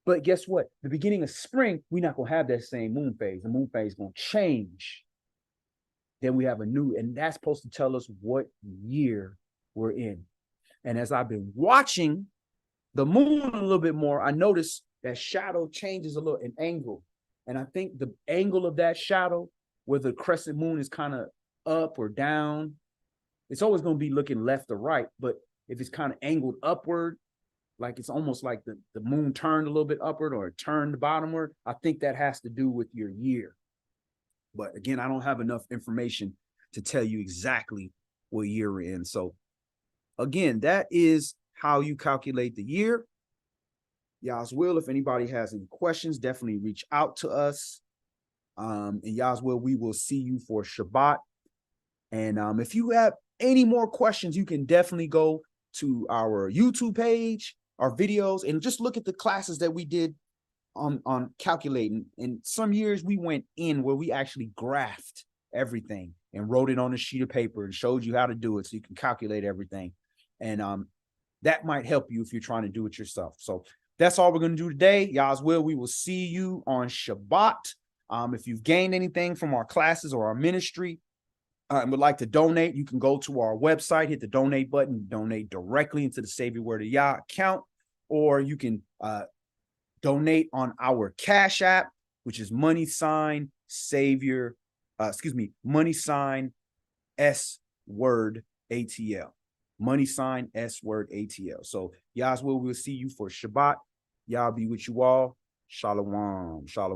But guess what? The beginning of spring, we're not going to have that same moon phase. The moon phase is going to change. Then we have a new, and that's supposed to tell us what year we're in. And as I've been watching the moon a little bit more, I noticed that shadow changes a little in angle. And I think the angle of that shadow, where the crescent moon is kind of up or down, it's always going to be looking left or right. But if it's kind of angled upward, like it's almost like the moon turned a little bit upward or it turned bottomward, I think that has to do with your year. But again, I don't have enough information to tell you exactly what year we're in. So again, that is how you calculate the year. Yah's will, if anybody has any questions, definitely reach out to us. In Yah's will, we will see you for Shabbat. And if you have any more questions, you can definitely go to our YouTube page, our videos, and just look at the classes that we did on calculating. In some years we went in where we actually graphed everything and wrote it on a sheet of paper and showed you how to do it so you can calculate everything. And that might help you if you're trying to do it yourself. So that's all we're going to do today. Yah's will, we will see you on Shabbat. If you've gained anything from our classes or our ministry, and would like to donate, you can go to our website, hit the donate button, donate directly into the Savior Word of Yah account, or you can donate on our Cash App, which is $Savior, $S word ATL, $S word ATL. So Yah's will, we'll see you for Shabbat. Yah be with you all. Shalom. Shalom.